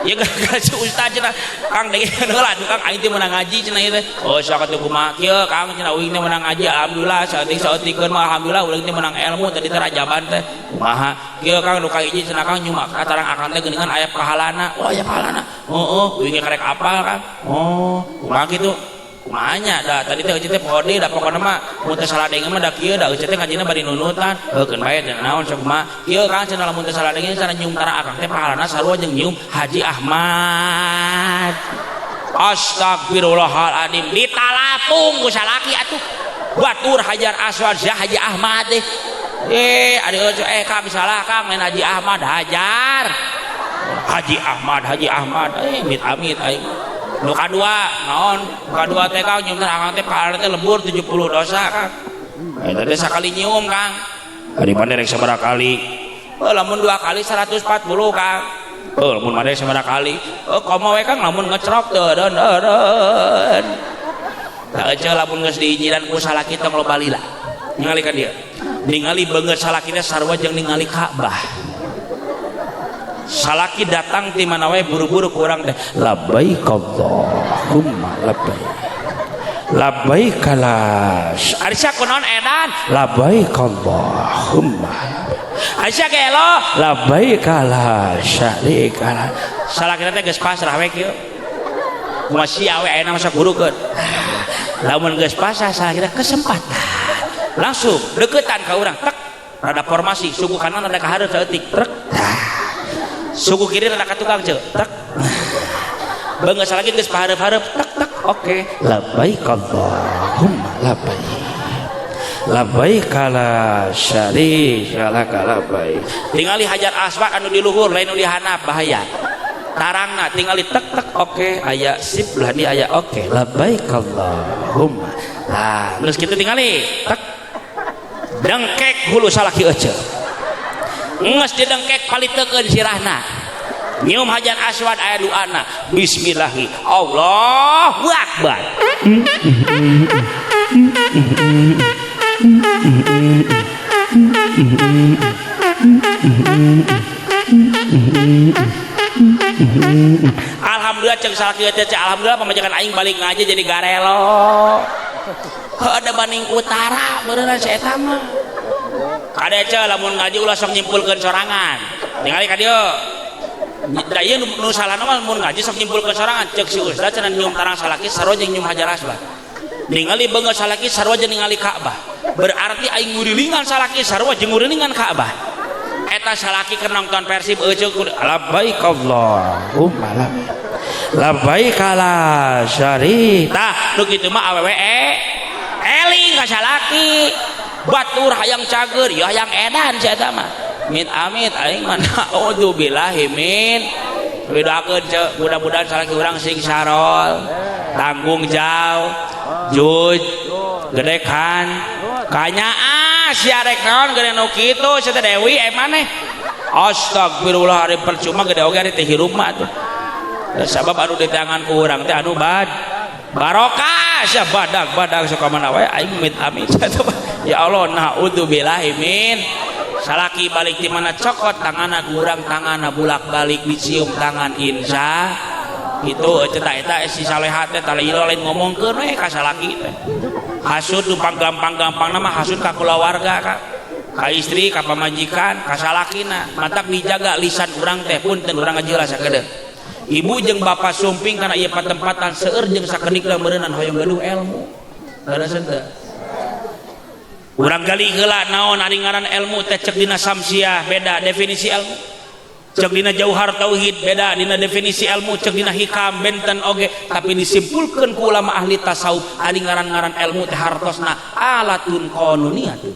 ya gara-gara si ustad cenah kang dengekeun heula tukang aing teh meunang ngaji cenah ieu teh sok atuh kumaha kieu kang cenah uing teh meunang ngaji alhamdulillah saeutik-saeutikeun mah alhamdulillah urang teh meunang ilmu tadi teh rajaban teh kumaha kieu kang nu kahiji cenah kang nyuma katarang akang teh geuningan aya pahalana ya pahalana uing karek apal kang kumaha kitu kumanya da tadi teh teh pode da pokona mah mun teh saladengeun mah da kieu da teh ngajina bari nunutan heukeun bae cenah naon sok kumaha kieu kang cenah lamun teh saladengeun cenah nyium tara akang teh pahalana sarua jeung nyium Haji Ahmad. Astagfirullahaladzim ditalapung ku salaki atuh batur Hajar Aswad Haji Ahmad deh kang salah kang main Haji Ahmad Hajar Haji Ahmad mit amit aing nu kadua naon kadua teh kang nyium akang teh pahalana teh lembur 70 dosa kang eta teh sakali nyium kang ari mane rek sabaraha kali lamun 2 kali 140 kang lamun mane sabaraha kali komo we kang lamun ngecrok teureun tah aja lamun geus diijinan ku salaki teh loba lila ningali ka dia ningali beungeut salaki teh sarua jeung ningali Ka'bah salaki datang ti mana wae buru-buru ku urang teh labbaik Allahumma labbaik labbaik kalas arisya kunaon edan labbaik Allahumma arisya gelo labbaik kalas syarika salaki teh geus pasrah we kieu masih awe ayeuna masa gurukeun lamun geus pasrah salaki teh kesempatan langsung deketan ka urang tek rada formasi suku kanan rada ka hareup saeutik trek suku kiri rada ka tukang ceu tek beungeus lagi geus pahareup-hareup tek tek oke labbaik Allahumma labbaik labbaik la syarika lak labbaik tingali hajar aswad anu di luhur lain nu di handap bahaya tarangna tingali tek tek oke aya sip lah di aya oke labbaik Allahumma nah geus kitu tingali tek dengkek hulu salaki ece nges didengkek palitekeun sirahna nyium hajar aswad aya doana bismillahi Allahu akbar alhamdulillah ceng salaki ece alhamdulillah pamajikan aing balik ngaji jadi garelo ada banding utara beneran saya mah kada ce lamun ngaji ulah sok nyimpulkeun sorangan ningali ka dieu da ieu nu salahna mah mun ngaji sok nyimpulkeun sorangan ceuk si ustaz cenah nyium tarang salaki sarua jeung nyium hajar aswad ningali beungeus salaki sarua jeung ningali Ka'bah berarti aing ngurilingan salaki sarua jeung ngurilingan Ka'bah eta salaki keur nongton Persib euceuk labbaik Allahumma labbaik la syarika tah nu kitu mah awewe eling ka salaki batur hayang cager ya hayang edan sia eta mah min amit aing mah naudzubillahi min bedakeun ce mudah-mudahan salaki urang sing sarol tanggung jauh juj gedekan kanyaa sia rek naon gede nu kitu sia teh Dewi maneh astagfirullah ari percuma gede oge ari teh hirup mah tuh sabab anu di tangan ku urang teh anu barokah sia badag sok mana wae aing mit amit ya Allah naudzubillahi min salaki balik di mana cokot tanganna kurang tanganna bulak-balik dicium tangan insya gitu eta si salehat teh tali lain ngomongkeun we ka salaki teh hasud nu gampang-gampang nama hasud ka kulawarga ka istri ka pamajikan ka salakina matak dijaga lisan urang teh punten urang ngajelas sakedeuk ibu jeung bapak sumping karena ieu patempatan seueur jeung sakedik meureunnan hoyong gaduh ilmu darasan teh urang gali heula naon ari ngaran ilmu teh cek dina samsiah beda definisi ilmu cek dina jauhar tauhid beda dina definisi ilmu cek dina hikam benten oge tapi disimpulkeun ku ulama ahli tasawuf ari ngaran-ngaran ilmu teh hartosna alatun qanuniyatun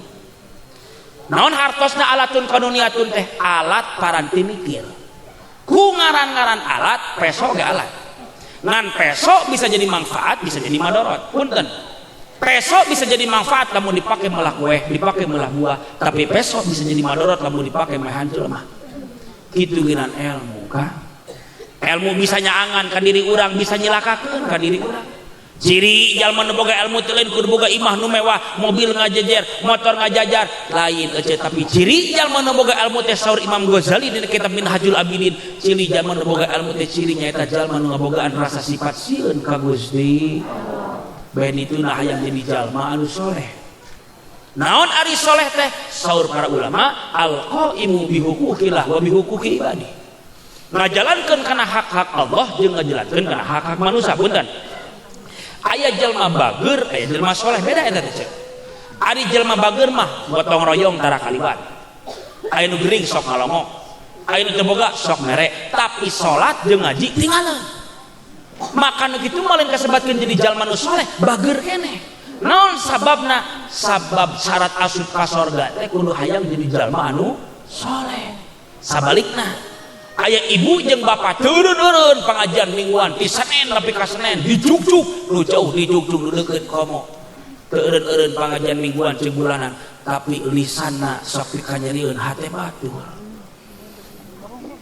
naon hartosna alatun qanuniyatun teh alat paranti mikir ku ngaran-ngaran alat peso ge alat ngan peso bisa jadi manfaat bisa jadi madorot punten peso bisa jadi manfaat lamun dipake melah kue dipake melah buah tapi peso bisa jadi madorot lamun dipake meh hancur mah kitu geunan ilmu ka ilmu bisa nyaangan ka diri urang bisa nyilakakeun ka diri urang ciri jalma nu boga ilmu teh lain kudu boga imah nu mewah mobil ngajejer motor ngajajar lain ece tapi ciri jalma nu boga ilmu teh saur Imam Ghazali dina kitab Minhajul Abidin ciri jalma nu boga ilmu teh ciri nyaeta jalma nu ngabogaan rasa sifat sieun ka Gusti ben itu nah hayang jadi jalma anu soleh naon ari soleh teh saur para ulama al-qaimu bihuquqillah wa bihuquqi ibadi ngajalankeun kana hak-hak Allah jeung ngajalankeun kana hak-hak manusia punten aya jelma bager aya jelma soleh beda eta teh ari jelma bager mah gotong royong tara kaliwat aya nu gering sok ngalongok aya nu teu boga sok mere tapi salat jeung ngaji tinggalan maka nu kitu mah lain kasebatkeun jadi jalma nu soleh bager keneh naon sababna sabab syarat asup ka sorga teh kudu hayang jadi jalma anu soleh sabalikna aya ibu jeung bapak turun-turun pengajian mingguan di Senin tapi ka Senin dijuk-juk nu jauh dijuk-juk nu deukeut komo teu eureun-eureun pengajian mingguan jeung bulanan tapi lisanna sok pikanyarieun hate batur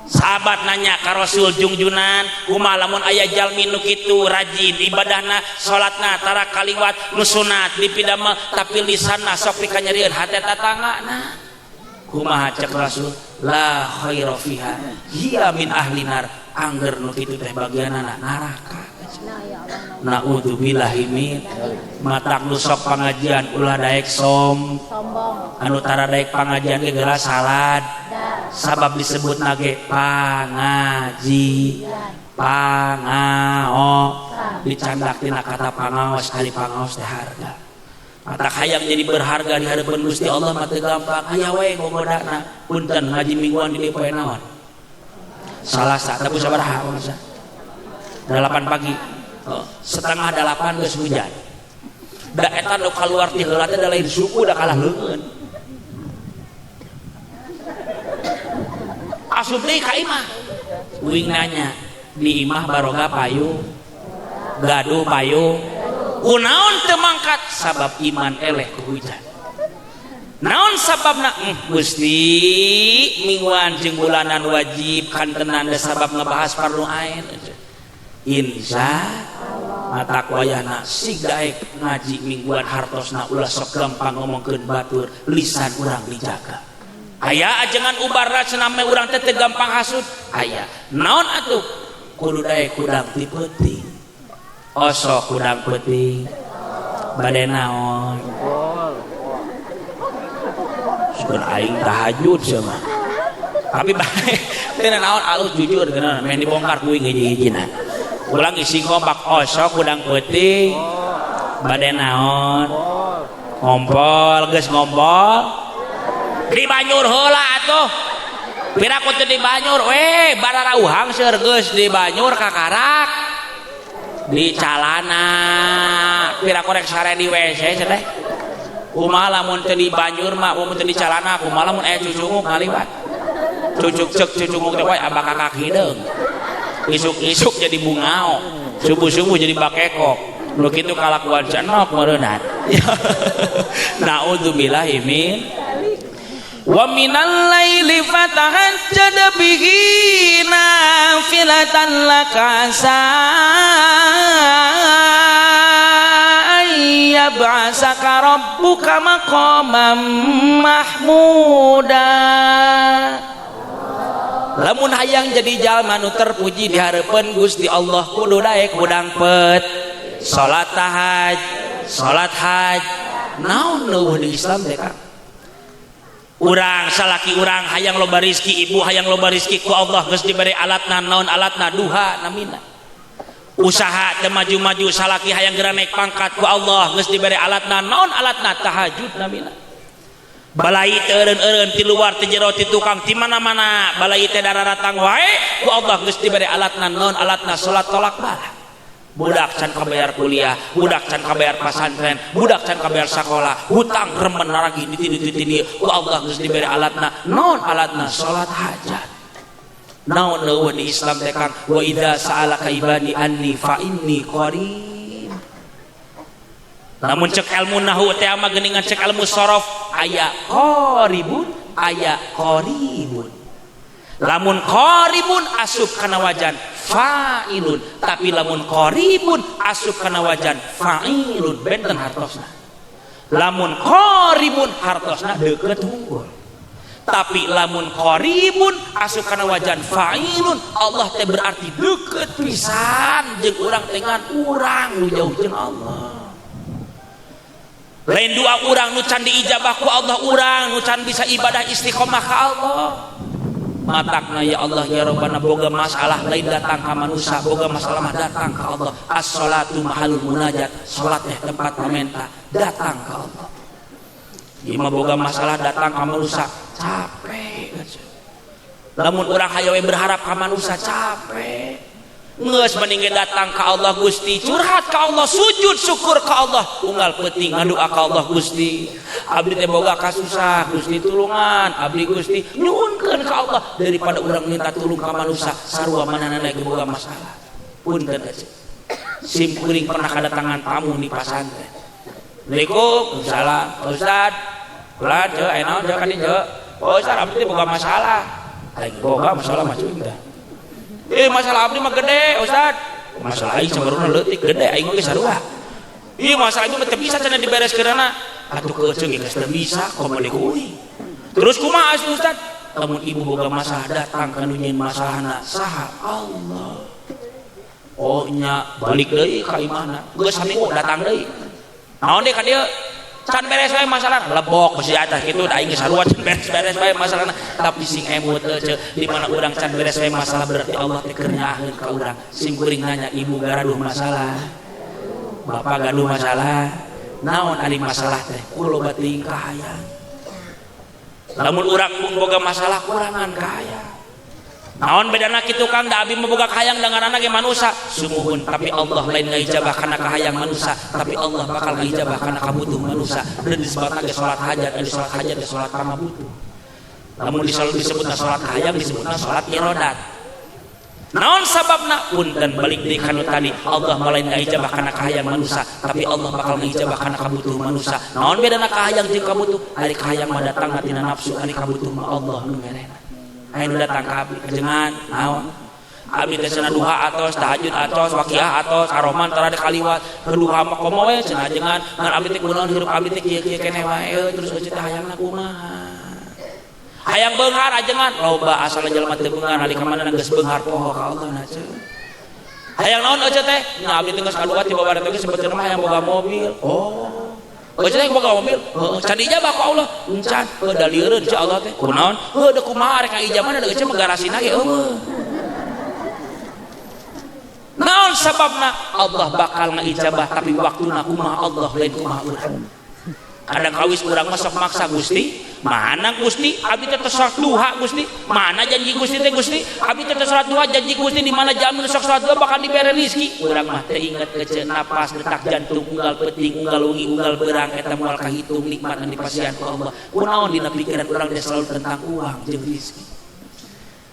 sahabat nanya ka Rasul jungjunan kumaha lamun aya jalmi nu kitu rajin ibadahna salatna tara kaliwat nu sunat dipidamel tapi lisanna sok pikanyarieun hate tatanggana kumaha cek Rasul la khaira fiha hiya min ahli nar angger nu kitu teh bagianna neraka. Naudzubillahi min matak nu sok pangajian ulah daek sombong anu tara daek pangajian ge geula salad sabab disebut nage pangaji pangao dicandak tina kata pangaos ari pangaos teh harga matak hayang jadi berharga di hadapan Gusti Allah mah teu gampang aya wae gogodana punten ngaji mingguan di poe naon Salasa tapi sabaraha masa 8 pagi setengah 8 geus hujan da eta nu kaluar ti heula teh da lain suku da kalah leungeun asup deui ka imah uing nanya di imah baroga payu gaduh payu kunaon teu mangkat sabab iman eleh ku hujan naon sababna Gusti mingguan jeung bulanan wajib kantenan da sabab ngebahas fardu ain insya mata wayahna sigaek ngaji mingguan hartosna ulah sok gampang ngomongkeun batur lisan urang dijaga aya ajengan ubarna cenah me urang teh teu gampang hasud aya naon atuh kudu daek kudang ti peuting osok kudang peuting bade naon sugan aing tahajud sama tapi bae teh naon alus jujur geuna men dibongkar kuing hiji-hijina ulang isi kompak osok kudang peuting bade naon ngompol geus ngompol di Banyur heula atuh pira ku teu di Banyur we bararauhang seur geus di Banyur kakarak di calana pira korek sare di WC cenah kumaha lamun teu di Banyur mah mun teu di calana kumaha lamun aya cucunguk ngaliwat cucuk ceuk cucunguk teh we abah kakak hideung isuk-isuk jadi bungao subuh-subuh jadi bakekok lu kitu kalakuan cenok meureunat naudzubillahi min wa minal laili fatahajjad bihi nafilatan laka yab'asaka rabbuka maqaman mahmuda lamun hayang jadi jalma nu terpuji di hareupeun Gusti Allah kudu daek kudang pet salat tahaj salat haj naon leuwih di Islam teh Kang urang salaki urang hayang loba rezeki ibu hayang loba rezeki ku Allah geus diberi alatna naon alatna duha namina usaha teu maju-maju salaki hayang geura naik pangkat ku Allah geus diberi alatna naon alatna tahajud namina balai teu eureun-eureun ti luar ti jero ti tukang ti mana-mana balai teh dararatang wae ku Allah geus diberi alatna naon alatna salat tolak bala budak can kabayar kuliah budak can kabayar pasantren budak can kabayar sekolah hutang remen lagi di tidieu ku Allah geus diberi alatna naon alatna salat hajat naon leuwih di Islam teh Kang wa idza sa'alaka ibadi anni fa inni qarib lamun cek ilmu nahwu teh mah geuningan cek ilmu sorof aya qaribun aya qaribun lamun qaribun asup kana wajan fa'ilun tapi lamun qaribun asup kana wajan fa'ilun benten hartosna lamun qaribun hartosna deukeut hungkul tapi lamun qaribun asup kana wajan fa'ilun Allah teh berarti deukeut pisan jeung urang teh ngan urang nu jauh jeung Allah lain doa urang nu can diijabah ku Allah urang nu can bisa ibadah istiqomah ka Allah matakna ya Allah ya Rabbana boga masalah lain datang ka manusia boga masalah mah datang ka Allah as-sholatu mahalul munajat salat teh tempat pamenta datang ka Allah ieu mah boga masalah datang ka manusia capek lamun urang hayo berharap ka manusia capek geus mending datang ka Allah Gusti curhat ka Allah sujud syukur ka Allah unggal peuting ngadoa ka Allah Gusti abdi teh boga kasusah Gusti tulungan abdi Gusti nyuhunkeun ka Allah daripada urang minta tulung ka manusia sarua manehna ge boga masalah punten aja sim kuring pernah kadatangan tamu di pasantren Assalamualaikum salam Ustaz ulah je aya naon je ka dieu Ustaz abdi teh boga masalah aing boga masalah mah cuy masalah abdi mah gede Ustaz masalah aing sabaruna leutik gede aing ge sarua ieu masalah itu teh bisa cenah dibereskeunana atuh keuceung geus teu bisa komo deui Terus kumaha Ustaz? Lamun ibu boga masalah datang ka nunyeun masalahna saha? Allah. Oh nya balik deui ka imahna. Geus saminggu datang deui. Naon deui ka dieu? Can beres wae masalah lebok besi atas kitu da aing sarua can beres wae masalahna. Tapi sing emut teu di mana urang can beres wae masalah berarti Allah teh keur nyaaheun ka urang. Sing kuring nanya ibu gaduh masalah. Bapak gaduh masalah. Naon ari masalah teh? Kuloba teuing kahayang. Lamun urang pun boga masalah kurangan kahayang. Naon bedana kitu Kang da abi boga kahayang danganana ge manusia sumuhun tapi Allah lain ngaijabah kana kahayang manusia tapi Allah bakal ngaijabah kana kabutuh manusia dan disebutna ge salat hajat dan salat hajat ge salat pamabutuh. Lamun disebutna salat kahayang disebutna salat irodat. Naon sababna punten balik deui kana tadi Allah lain ngaijabah kana kahayang manusia tapi Allah bakal ngaijabah kana kabutuh manusia. Naon bedana kahayang jeung kabutuh? Ari kahayang mah datang tina nafsu, ari kabutuh mah Allah nu merena. Ayo datang ke abdi kajengan naon abdi teh cenah duha atos tahajud atos waqiah atos aroman tara kaliwat keduha mah komo we cenah ajengan ngan abdi teh kunaon hirup abdi teh kieu-kieu keneh wae terus euy teh hayangna kumaha hayang beunghar ajengan loba asal jelema teu beunghar ari ka mana geus beunghar poho ka Allah na ceuk hayang naon euy teh nya abdi teh geus kaluar ti babaraha teh sebetulna mah hayang boga mobil oh jadi boga mobil can ijabah ku Allah encan daliereun ci Allah teh kunaon da kumaha rek ijabah da geus mah garasina ge eueuh naon sababna Allah bakal ngaijabah tapi waktuna kumaha Allah lain kumaha urang kadang kawis urang mah sok maksa Gusti mana Gusti abdi teh salat duha Gusti mana janji Gusti teh Gusti abdi teh salat duha janji Gusti di mana jamin sok salat duha bakal dibere rezeki urang mah teh inget kece napas detak jantung unggal peuting unggal wengi unggal beurang eta moal kahitung nikmat anu dipasihan ku Allah kunaon dina pikiran urang teh selalu tentang uang jeung rezeki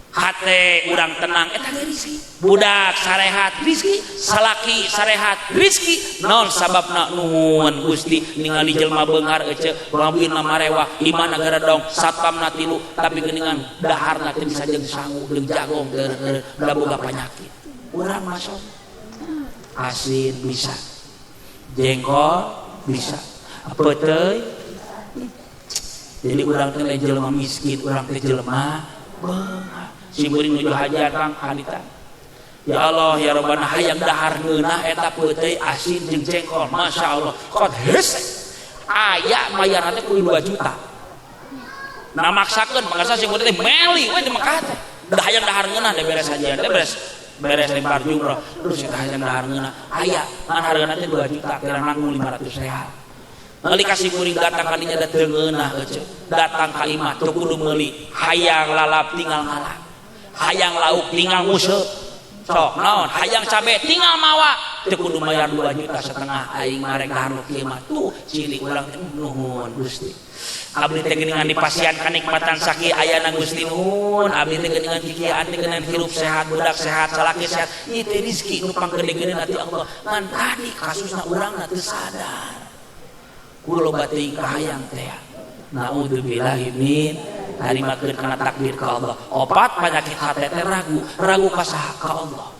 hate urang tenang eta ge rezeki budak sarehat rezeki salaki sarehat rezeki naon sababna nuhun Gusti ningali jelema beunghar ece ngabina marewah iman negara dong satpamna 3 tapi geuningan daharna teh bisa jeung sangu jeung jagong da boga panyakit urang masuk asin bisa jengkol bisa peuteuy jadi urang teh lain jelema miskin urang teh jelema beunghar simkuring nuju hajatan hadita ya Allah ya Rabbana hayang dahar ngeunah eta peuteuy asin jeung jengkol Masya Allah kot hese aya mayarna teh kudu 2 juta nah maksakeun mangsa simkuring teh meli we di Mekah teh da hayang dahar ngeunah da beres hajian teh beres lempar jumrah terus eta hayang dahar ngeunah aya ngan hargana teh 2 juta kira nanggung 500 real ngali kasih kuring datang kadinya da teu ngeunah datang ka imah teu kudu meuli hayang lalap tinggal ngalap hayang lauk tinggal museup sok naon hayang cabe tinggal mawa teu kudu mayar 2,5 juta aing marek hareup kieu mah tuh cili urang teh nuhun Gusti abdi teh geuningan dipasihan kanikmatan saki ayana Gusti nuhun abdi teh geuningan kikieuan teh geuningan hirup sehat budak sehat salaki sehat ieu teh rezeki nu panggedegeuna ti Allah ngan tadi kasusna urangna teu sadar kulo bating kahayang teh naudzubillahi min harimakeun kana takdir ka Allah opat penyakit hate teh ragu ka saha ka Allah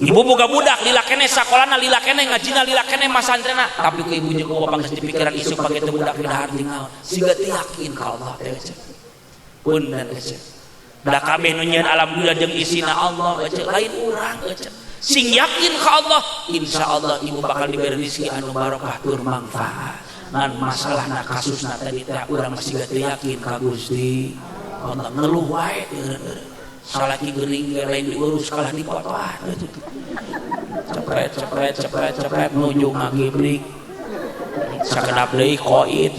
ibu boga budak lila keneh sakolana lila keneh ngajina lila keneh masantrena tapi ku ibu jeung ku bapak geus dipikiran isu page teh budak di dahar tinggal siga teu yakin ka Allah teh punten da kabeh nu nyieun alhamdulillah jeung isina Allah lain urang sing yakin ka Allah insyaallah ibu bakal diberi rezeki anu barokah tur manfaat ngan masalahna kasusna tadi teh urang masih teu yakin ka Gusti Allah ngeluh wae salaki geuning ge lain diurus kalah dipotoan cepret nuju ngagibrik sakedap deui koid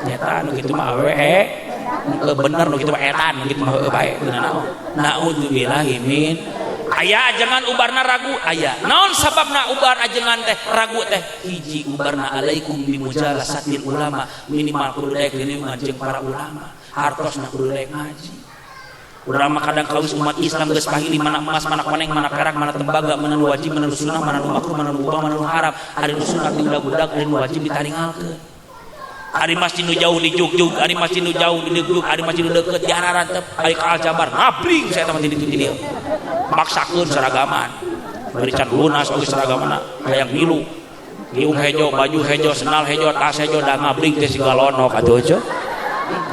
nyata anu kitu mah awewe bener nu kitu mah etan kitu mah bae naudzubillahi min aya ajengan ubarna ragu aya naon sababna ubar ajengan teh ragu teh hiji ubarna alaikum bimujalasatil ulama minimal kudu daek leuweung jeung para ulama hartosna kudu daek ngaji urang mah kadang kawis umat Islam geus pahili mana emas mana koneng mana perak mana tembaga mana nu wajib mana nu sunnah mana nu makruh mana nu mubah mana nu haram ari nu sunnah di budak ari nu wajib ditaringalkeun ari masjid nu jauh di Jugjug ari masjid nu jauh di Jugjug ari masjid nu deukeut di Hararantep ari ka Aljabar ngabring saya teh di dieu maksakeun seragaman bari can lunas oge seragamana hayang milu iung hejo baju hejo senal hejo tas hejo da ngabring teh siga lonok atuh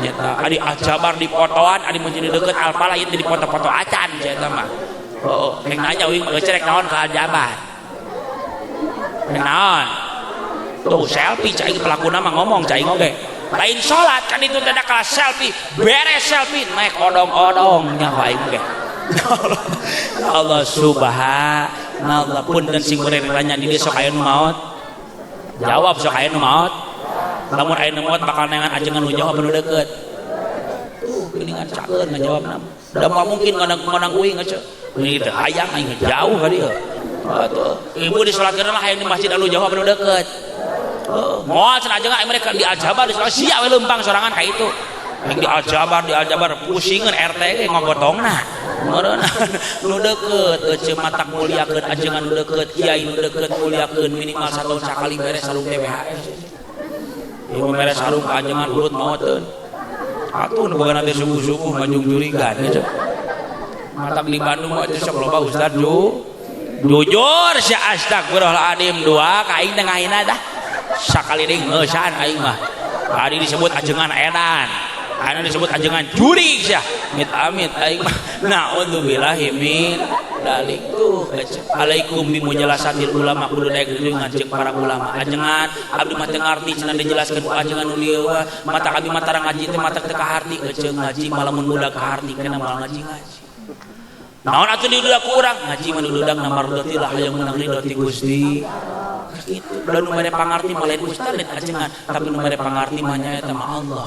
nyata adi ajabar di fotoan adi menjadi deket alpala itu di foto-foto acan nyata mah yang nanya wing ngecerek naon ke ajabar naon tuh selfie cai pelaku nama ngomong cai oge lain sholat kan itu tidak kalah selfie beres selfie naik odong-odong nyawa aing oge Allah subhanallah pun dan sing nanya di sok aya nu maot jawab sok aya nu maot lamun aya nu maot bakal nengan ajengan nu jawab nu deukeut tuh geuningan cakeun ngajawab nama da mungkin ngonang uing aja ini teh hayang aing jauh ka dieu atuh ibu disolatkeun lah hayang di masjid anu jawab nu deukeut moal cenah ajengan mereka di aljabar di solat sia we leumpang sorangan ka itu di aljabar pusingan RT ge ngogotongna meureuna nu deukeut euceum matak mulyakeun ajengan nu deukeut kiai nu deukeut mulyakeun minimal satu sakali beres sarung TBHS ieu beres sarung ka ajengan urut maoteun atuh nu boga nanti subuh-subuh majung jurigan gitu matak di Bandung mah sok loba ustad jujur si astagfirullahaladzim dua ka aing teh ngahina dah sakali deui ngeusan aing mah tadi disebut ajengan edan anu disebut ajengan jurig sia amit aing mah naudzubillahi min dalik tuh alaikum bimujalasatil ulama kudu daek dengan jeung para ulama ajengan abdi mah teu ngarti cenah dijelaskeun ku ajengan nu lieu mata abdi mah tara ngaji teh mata teu kaharti euceung ngaji malah mun budak kaharti kana malah ngaji naon atuh diudak ku urang ngaji mah diudak na mardotillah hayang menang ridho ti Gusti kitu da nu mere pangarti mah lain ustaz lain ajengan tapi nu mere pangarti mah nyaeta mah Allah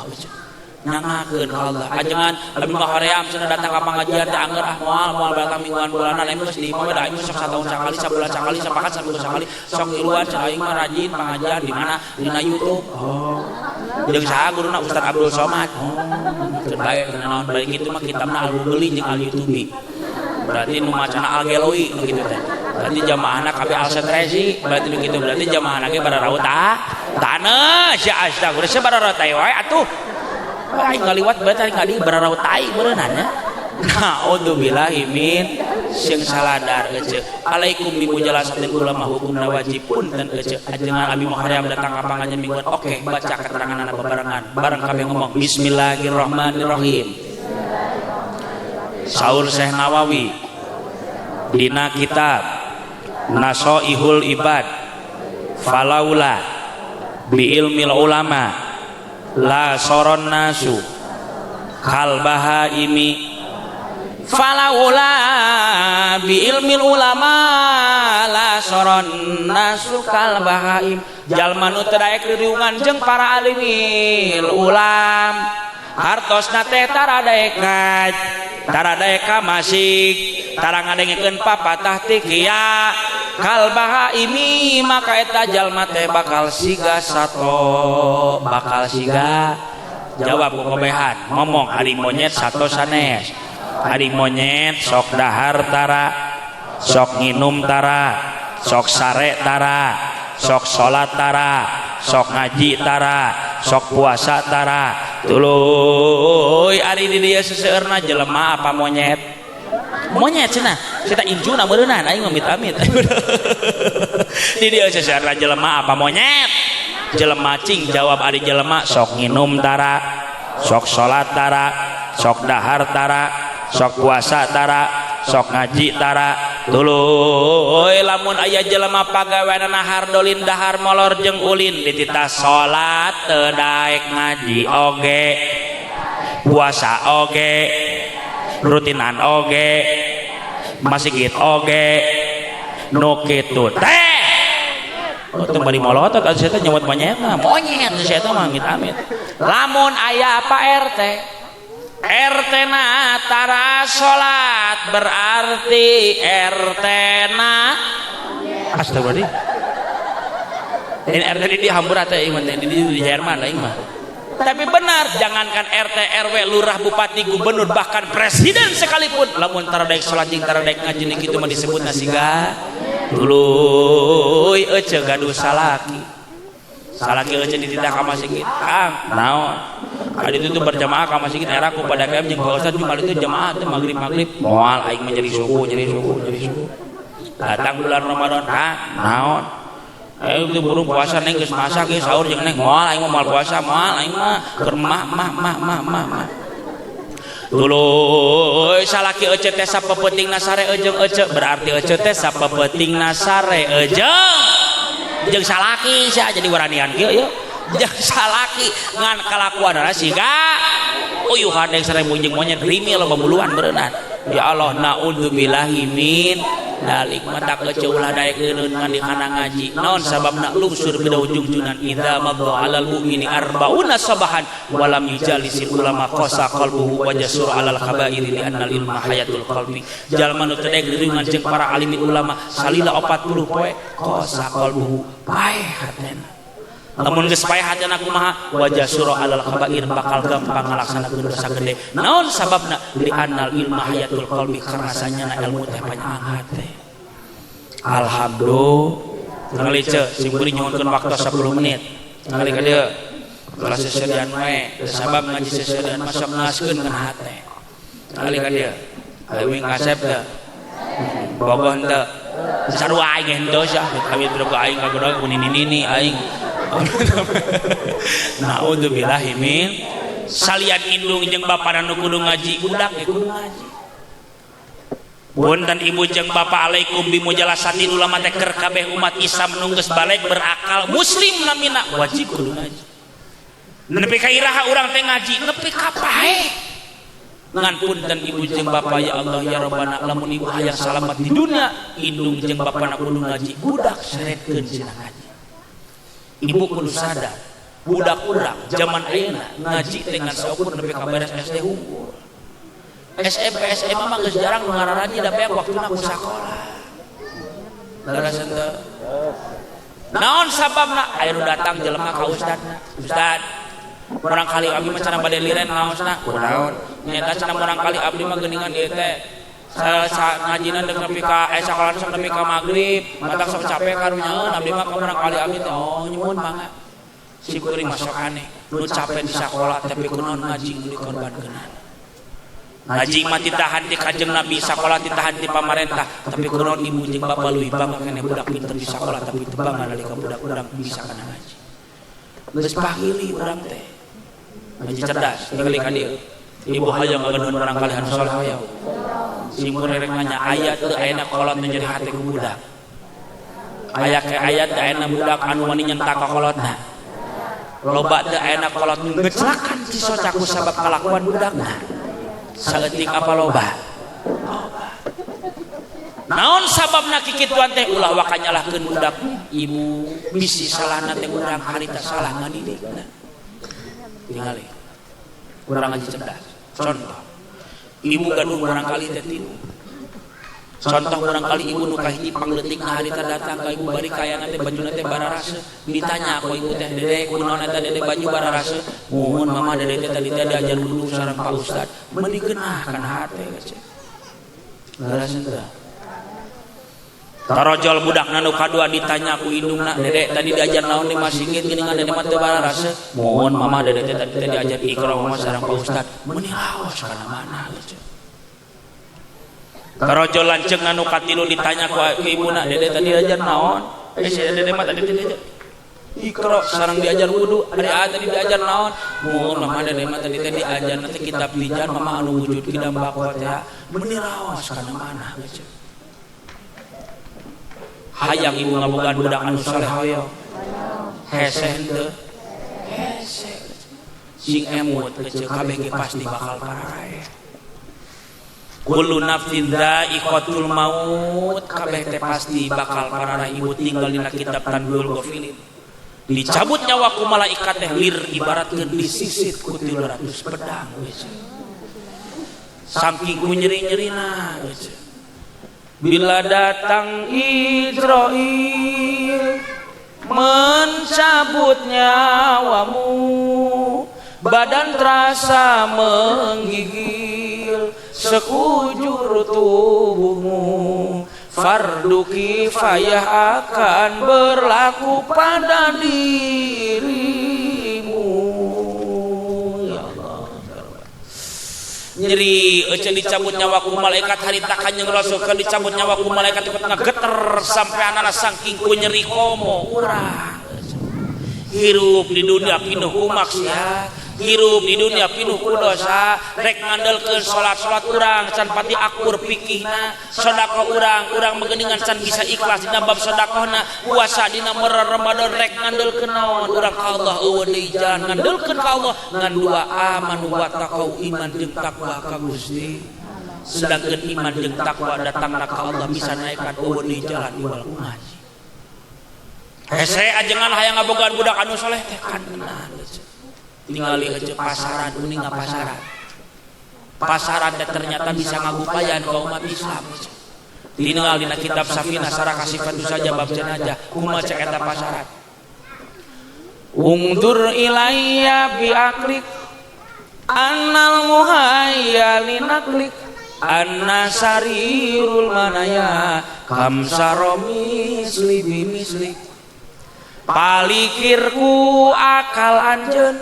nangakeun ka Allah ajengan abdi mah hoream cenah datang ka pangajian teh anger moal datang mingguan bulanan lain geus di imah da aing sok sataun sakali sabulan sakali sapakat saminggu sakali sok iluan cenah aing mah rajin pangajian di mana dina YouTube jeung saha guruna Ustaz Abdul Somad teu bae naon bae kitu mah kitabna Al-Buli jeung Al-Yutubi berarti nu macana algeloi gitu teh berarti jamaahna kabeh al-setresi berarti gitu berarti jamaahna ge bararaut taneuh sia astagfirullah sia bararaut tai wae atuh aing ngaliwat berarti ngadi bararaut tai beureunan nya naudzubillahi min sing saladar euceuk alaikum bimujalasatil ulama hukumna wajib punten euceuk ajengan abi muharram datang ka pangajian mingguan oke baca keteranganna bebarengan bareng kabeh ngomong bismillahirrahmanirrahim Saur Syekh Nawawi dina kitab Nasoihul Ibad falaula bi ilmil ulama la soron nasu kal bahaimi falaula bi ilmil ulama la soron nasu kal bahaim jalma nu teu daek riungan jeung para alimil ulam hartosna teh tara daek ka masik tara ngadengekeun papatah ti kieu kal bahaimi maka eta jalma teh bakal siga sato bakal siga jawab ku kobehan ngomong ari monyet sato sanes ari monyet sok dahar tara sok nginum tara sok sare tara sok salat tara sok ngaji tara sok puasa tara tuluy ari di dieu seseueurna jelema apa monyet cenah kita injuna beureunan aing amit-amit di dieu seseueurna jelema apa monyet jelema cing jawab ari jelema sok nginum tara sok salat tara sok dahar tara sok puasa tara sok ngaji tara tuluy lamun aya jelema pagaweana nahar dolin dahar molor jeung ulin ditita salat teu daek ngaji oge puasa oge rutinan oge masjid oge nu kitu teh teu bari molotot atuh eta nyebut monyet eta mah amit-amit lamun aya apa RT na tara salat berarti RT na astagfirullah ini RT di Hamburg teh di Jerman aing mah tapi benar jangankan RT RW lurah bupati gubernur bahkan presiden sekalipun lamun tara daek salat jeung tara daek ngaji kitu mah disebutna siga tuluy euceuk gaduh salaki euceuk dititah ka masjid naon adi itu berjamaah ka masjid era ku pada KM jeung Pak Ustaz jumal itu jamaah teh magrib moal aing menjadi suku datang bulan Ramadan naon ayo itu burung puasa neng geus masak geus sahur jeung neng moal aing mah moal puasa moal aing mah keur mah dulu salaki ece teh sapepetingna sare ejeung ece berarti ece teh sapepetingna sare ejeung salaki sia jadi waranian kieu yeuh jeung salaki ngan kalakuanna siga uyuhan deui sare munjing monyet rimi loba buluan beureunan ya Allah naudzubillahi min dalik mata ece ulah daekeun ngan di kana ngaji naon sababna lungsur bida ujung junan idza madha alal mu'mini arbauna sabahan walam yujalisil ulama qasa qalbuhu wa jasur alal khabairi li annal ilma hayatul qalbi jalma nu teu daek diringan jeung para alimin ulama salila 40 poe qasa qalbuhu pae hatena lamun geus pae hatena kumaha wa jasur alal khabair bakal gampang ngalaksanakeun dosa gede naon sababna li annal ilma hayatul qalbi karena sanyana ilmu teh panjang hate alhamdulillah ngali ce sing beuring nyuhunkeun waktu 10 menit ngali ka dieu kalau sesedian we sabab ngaji sesedian masuk ngaskeun kana hate ngali ka dieu aing ngasep teh bogoh teu sarua aing henteu sia kawin budak aing kagoda nini aing naudzubillahi min salian indung jeung bapana nu kudu ngaji budak ge kudu ngaji Punten ibu jeung bapak alaikum bimujalasatin ulama teh keur kabeh umat Islam nu geus balik berakal muslim namina wajib kudu ngaji nepi ka iraha urang teh ngaji nepi ka pae ngan punten ibu jeung bapak ya Allah ya Rabbana lamun ibu hayang salamet di dunia indung jeung bapana kudu ngaji budak seretkeun cenah ngaji ibu kudu sadar budak urang zaman ayeuna ngaji dengan saukur nepi ka beres SD unggul SMP SMA mah geus jarang nu ngararaji da beak waktuna ku sakola darasan teh naon sababna aya nu datang jelema ka ustadna ustad barangkali abdi mah cenah bade liren naosna kunaon nyaeta cenah barangkali abdi mah geuningan ieu teh ngajina deuk nepi ka sakola sok nepi ka magrib matak sok capek karunyaeun abdi mah barangkali abdi teh oh nyuwun mangga si kuring masuk aneh nu capek di sakola tapi kunaon ngaji nu dikorbankeun ngaji mah ditahan ti Kanjeng Nabi sakola ditahan ti pamarentah tapi kunaon ibu jeung bapak leuwih bangga keneh budak pinter di sakola tapi teu bangga nalika budak urang bisa kana ngaji geus pahili urang teh ngaji cerdas tinggali ka dieu ibu hayang ngageun barangkali anu saleh hayang simpur rek nanya ayat teu ayeuna kolot nu jadi hati ku budak aya ke ayat teu ayeuna budak anu wani nyentak ka kolotna loba teu ayeuna kolot nu ngecelakan si socaku sabab kalakuan budakna saeutik apa loba naon sababna kikituan teh ulah waka nyalahkeun budak ibu bisi salahna teh urang harita salah ngadidikna tingali urang ngaji cerdas contoh ibu gaduh barangkali teh tilu contoh barangkali ibu nu kahiji pangleutikna harita datang ka ibu bari kayana teh bajuna teh bararasa ditanya ku ibu teh dede kunaon eta dede baju bararasa muhun mama dede teh tadi teh diajar dulu sareng Pak Ustad meuni geunah kana hate cek bararasa teh tarojol budakna nu kadua ditanya ku indungna dede tadi diajar naon di masjid geuningan dede mah teu bararasa muhun mama dede teh tadi teh diajar iqra mama sareng Pak Ustad meuni laos kana mana cek tarojol lanceuk anu katilu ditanya ku ibuna dede tadi diajar naon si dede mah tadi diajar iqra sareng diajar wudu ari tadi diajar naon muhun mama dede mah tadi diajar nanti kitab lijan mama anu wujud ki dambakot ya bener raos kana mana geus hayang ibu ngabogaan budak anu saleh hoyong hese henteu hese sing emut teu kabeh ge pasti bakal pararae kullu nafsin dha'iqatul maut kabeh teh pasti bakal pararae ibu tinggal dina kitab Tanbihul Ghafilin dicabut nyawa ku malaikat teh lir ibaratkeun disisit ku 300 pedang geus saking ku nyeri-nyerina geus bila datang Israil mencabut nyawamu badan terasa menggigil sekujur tubuhmu fardu kifayah akan berlaku pada dirimu ya Allah nyeri ece dicabut nyawa ku malaikat harita Kanjeng Rasul keur dicabut nyawa ku malaikat ikut ngageter sampai anana saking ku nyeri komo urang hirup di dunia pinuh ku maksiat hirup di dunia pinuh ku dosa rek ngandelkeun salat urang can pati akur pikihna sedekah urang begeningan can bisa ikhlas dina bab sedekahna puasa dina merer Ramadan rek ngandelkeun naon urang ka Allah eueuh deui jalan ngandelkeun ka Allah ngan dua amanu wa taqau iman jeung takwa ka Gusti sedangkeun iman jeung takwa datangna ka Allah bisa naekan eueuh deui jalan iwal ngaji hese ajengan hayang ngabogaan budak anu soleh teh kan tingali aja pasaran uning pasaran dan ternyata bisa ngagupayan ke umat Islam tinggal dina kitab Safinah Sarah Kasifatu saja bab jenazah kumaha cek eta pasaran ungdur ilayya bi aklik annal muhayyalinak anna sarirul manaya kamsaromis libi mislik palikirku akal anjeun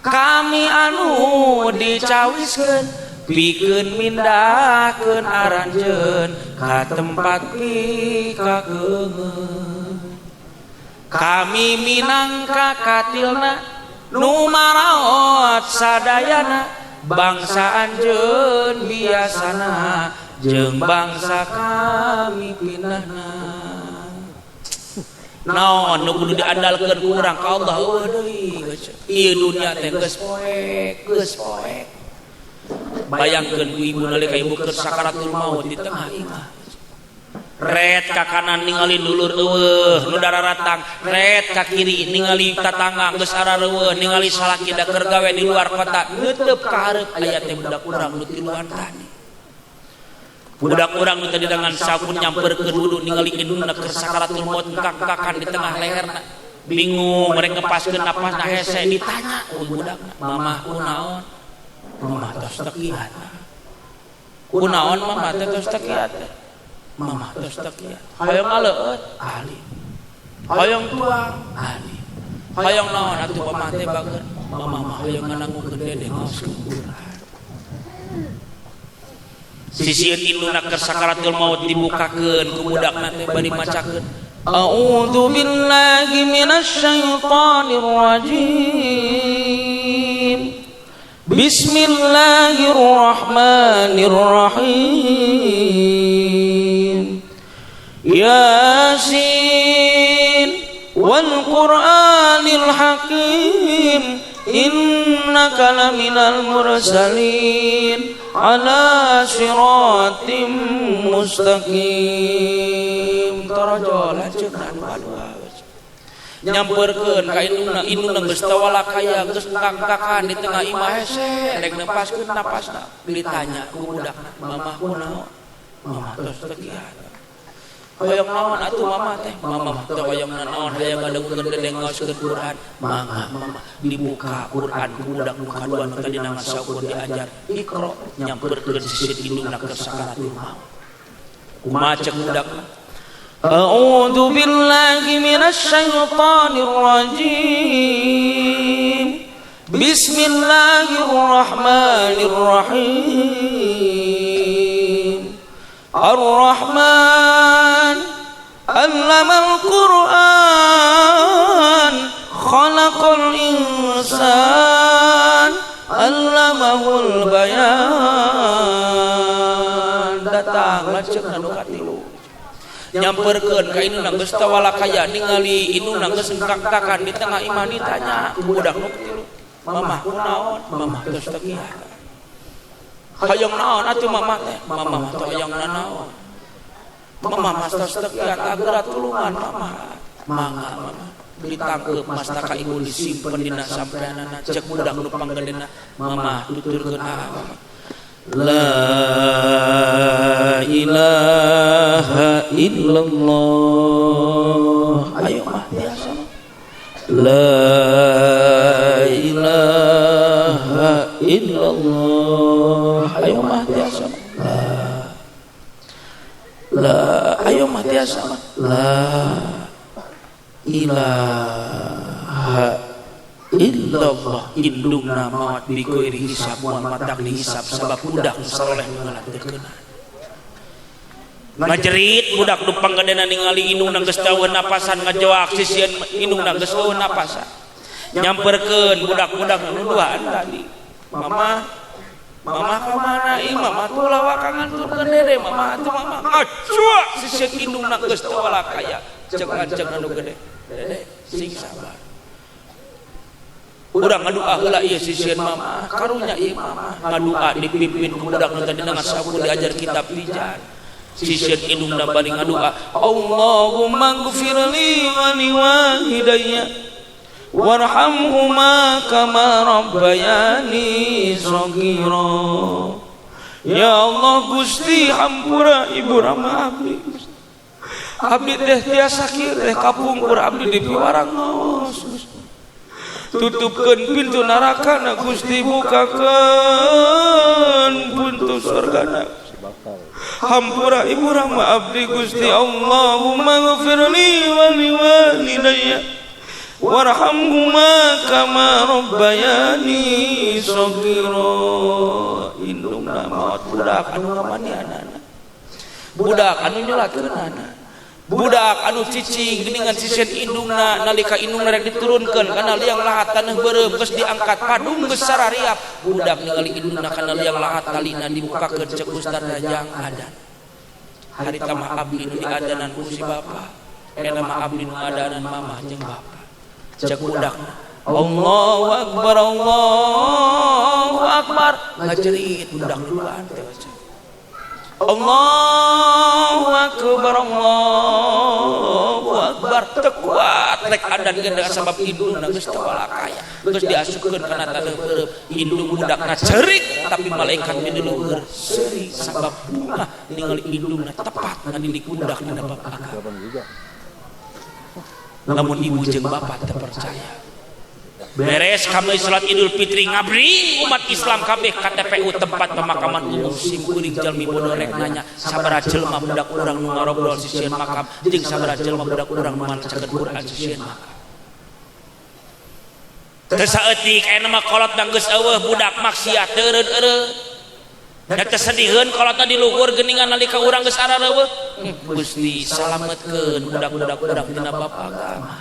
kami anu dicawiskeun pikeun mindahkeun aranjeun ka tempat pikakeungeun kami minangka katilna nu maraot sadayana bangsa anjeun biasana jeung bangsa kami pindahna naon nu kudu diandalkeun ku urang ka Allah eueuh deui ieu dunya teh geus poek bayangkeun ku ibu nalika ibu keur sakaratul maut di tengah imah ret ka kanan ningali dulur eueuh nu dararatang ret ka kiri ningali tatangga geus arareueuh ningali salaki da keur gawe di luar kota neuteup ka hareup aya teh budak urang nu tiluan tani budak urang nu tadi dengan sabun nyamperkeun wudu ningali induna keur sakaratul maut kak-kakan di tengah leherna bingung mereka ngepaskeun napasna hese ditanya ku budakna mamah kunaon mamah tos teu kiat kunaon mamah teh tos teu kiat mamah tos teu kiat hoyong aleueut ahli hoyong tuang ahli hoyong naon atuh mamah teh bageun mamah mah hoyong ngananggukeun dede ngaoskeun Quran sisieun induna keur sakaratul maut dibukakeun ku budakna teh bari macakeun a'udzu billahi minasy syaithanir rajim bismillahirrahmanirrahim yasin wal qur'anil hakim innaka laminal mursalin ala siratim mustaqim tarajo lanceuk anu nyamperkeun ka induna geus teu walakaya geus ngangkakan di tengah imah hese rek nepaskeun napasna ditanya ku budakna mamah kunaon mamah tos teu kiat hoyong naon atuh mamah teh mamah teh hoyong naon hayang ngadengkeun dede ngaoskeun Quran mangga mamah dibuka Quran ku budak nu kadua nu tadi nama saukur diajar Iqra nyamperkeun sisit induna keur sakaratul maut kumaha cek budakna a'udzu billahi minasy syaithanir rajim bismillahirrahmanirrahim ar-rahman allamal qur'an khalaqal insan allamahul bayan datang lanceuk anu katilu nyamperkeun ka induna geus teu walakaya ningali induna geus ngangkakan di tengah imah ditanya ku budak nu katilu mamah kunaon mamah tos teu kiat hoyong naon atuh mamah teh mamah teh hoyong naon mamah mas tos teu kiat ageura tulungan mamah mangga mamah ditangkeup mastaka ibu disimpen dina sampeanana cek budak nu panggedena mamah tuturkeun mamah la ilaha illallah ayo mah biasa la ilaha illallah ayo mah biasa la ayo mah biasa la ilaha illallah indungna maut bi ghairi hisab wa matak dihisab sabab budak saleh ngalat terkenal ngajerit budak nu panggadena ningali indungna geus teueun napasan ngajoak sisieun indungna geus teueun napasan nyamperkeun budak-budak nu duaan tadi mama ka mana ieu mama tuh lawak nganturkeun dede mama atuh mama ngacuak sisieun indungna geus teu walakaya cek anu gede dede sing sabar budak ngadua heula ieu sisieun mama karunya ieu mama ngadua dipimpin ku budak nu tadi ngasabu diajar kitab pijan sisieun indungna bari ngadua Allahumma ighfirli wa liwalidayya warhamhuma kama rabbayani shaghira. Ya Allah Gusti hampura ibu rama abdi teh tiasa kieu teh kapungkur abdi di piwarang ngaos tutupkeun pintu nerakana Gusti bukakeun pintu surgana hampura ibu rama abdi Gusti Allahumma ghfirli wa liwalidayya warhamhuma kama rabbayani shaghira. Indungna maut budak anu ngamanianana budak anu nyolakeunana budak anu cicing geuningan sisieun indungna nalika indungna rek diturunkeun kana liang lahat taneuh beureum geus diangkat padung geus sarariap budak ningali indungna kana liang lahat talina dibukakeun cek ustad rajang adan harita mah abdi nu diadanan ku si bapa kana mah abdi nu adanan mamah jeung bapa cek budak Allahu akbar ngajerit budak duluan teh Allahu akbar teu kuat rek adan geus sabab indungna geus teu walakaya geus diasukeun kana taneuh beureum indung budakna ceurik tapi malaikat di leungeur seuri sabab bunga ningali indungna tepat ngadidik budak dina bab agama. Lamun ibu jeung bapak teu percaya beres kami salat Idul Fitri ngabri umat Islam kabeh ka TPU tempat pemakaman umum simkuring jalmi bodoh rek nanya sabaraha jelema budak urang nu ngarobrol sisieun makam jeung sabaraha jelema budak urang nu macakeun Quran sisieun makam teu saeutik aya mah kolotna geus eueuh budak maksiat teu eureud-eureud da teu sedihieun kolotna di luhur geuningan nalika urang geus arareueuh Gusti salametkeun budak-budak urang dina bab agama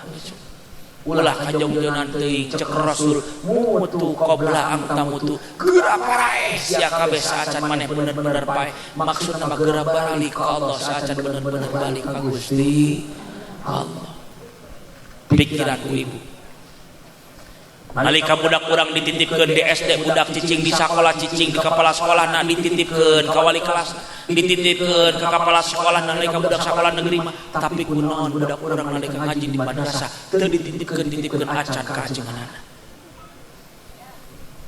ulah kajongjonan teuing cek Rasul mutu qabla ang tamutu geura parae sia kabeh saacan maneh bener-bener pae maksudna mah geura balik ka Allah saacan bener-bener balik ka Gusti Allah. Pikiran ku ibu nalika budak urang dititipkeun di SD budak cicing di sakola cicing di kepala sekolahna dititipkeun ka wali kelas dititipkeun ka kepala sekolah nalika budak sekolah negeri mah tapi kunaon budak urang nalika ngaji di madrasah teu dititipkeun acan ka ajenganana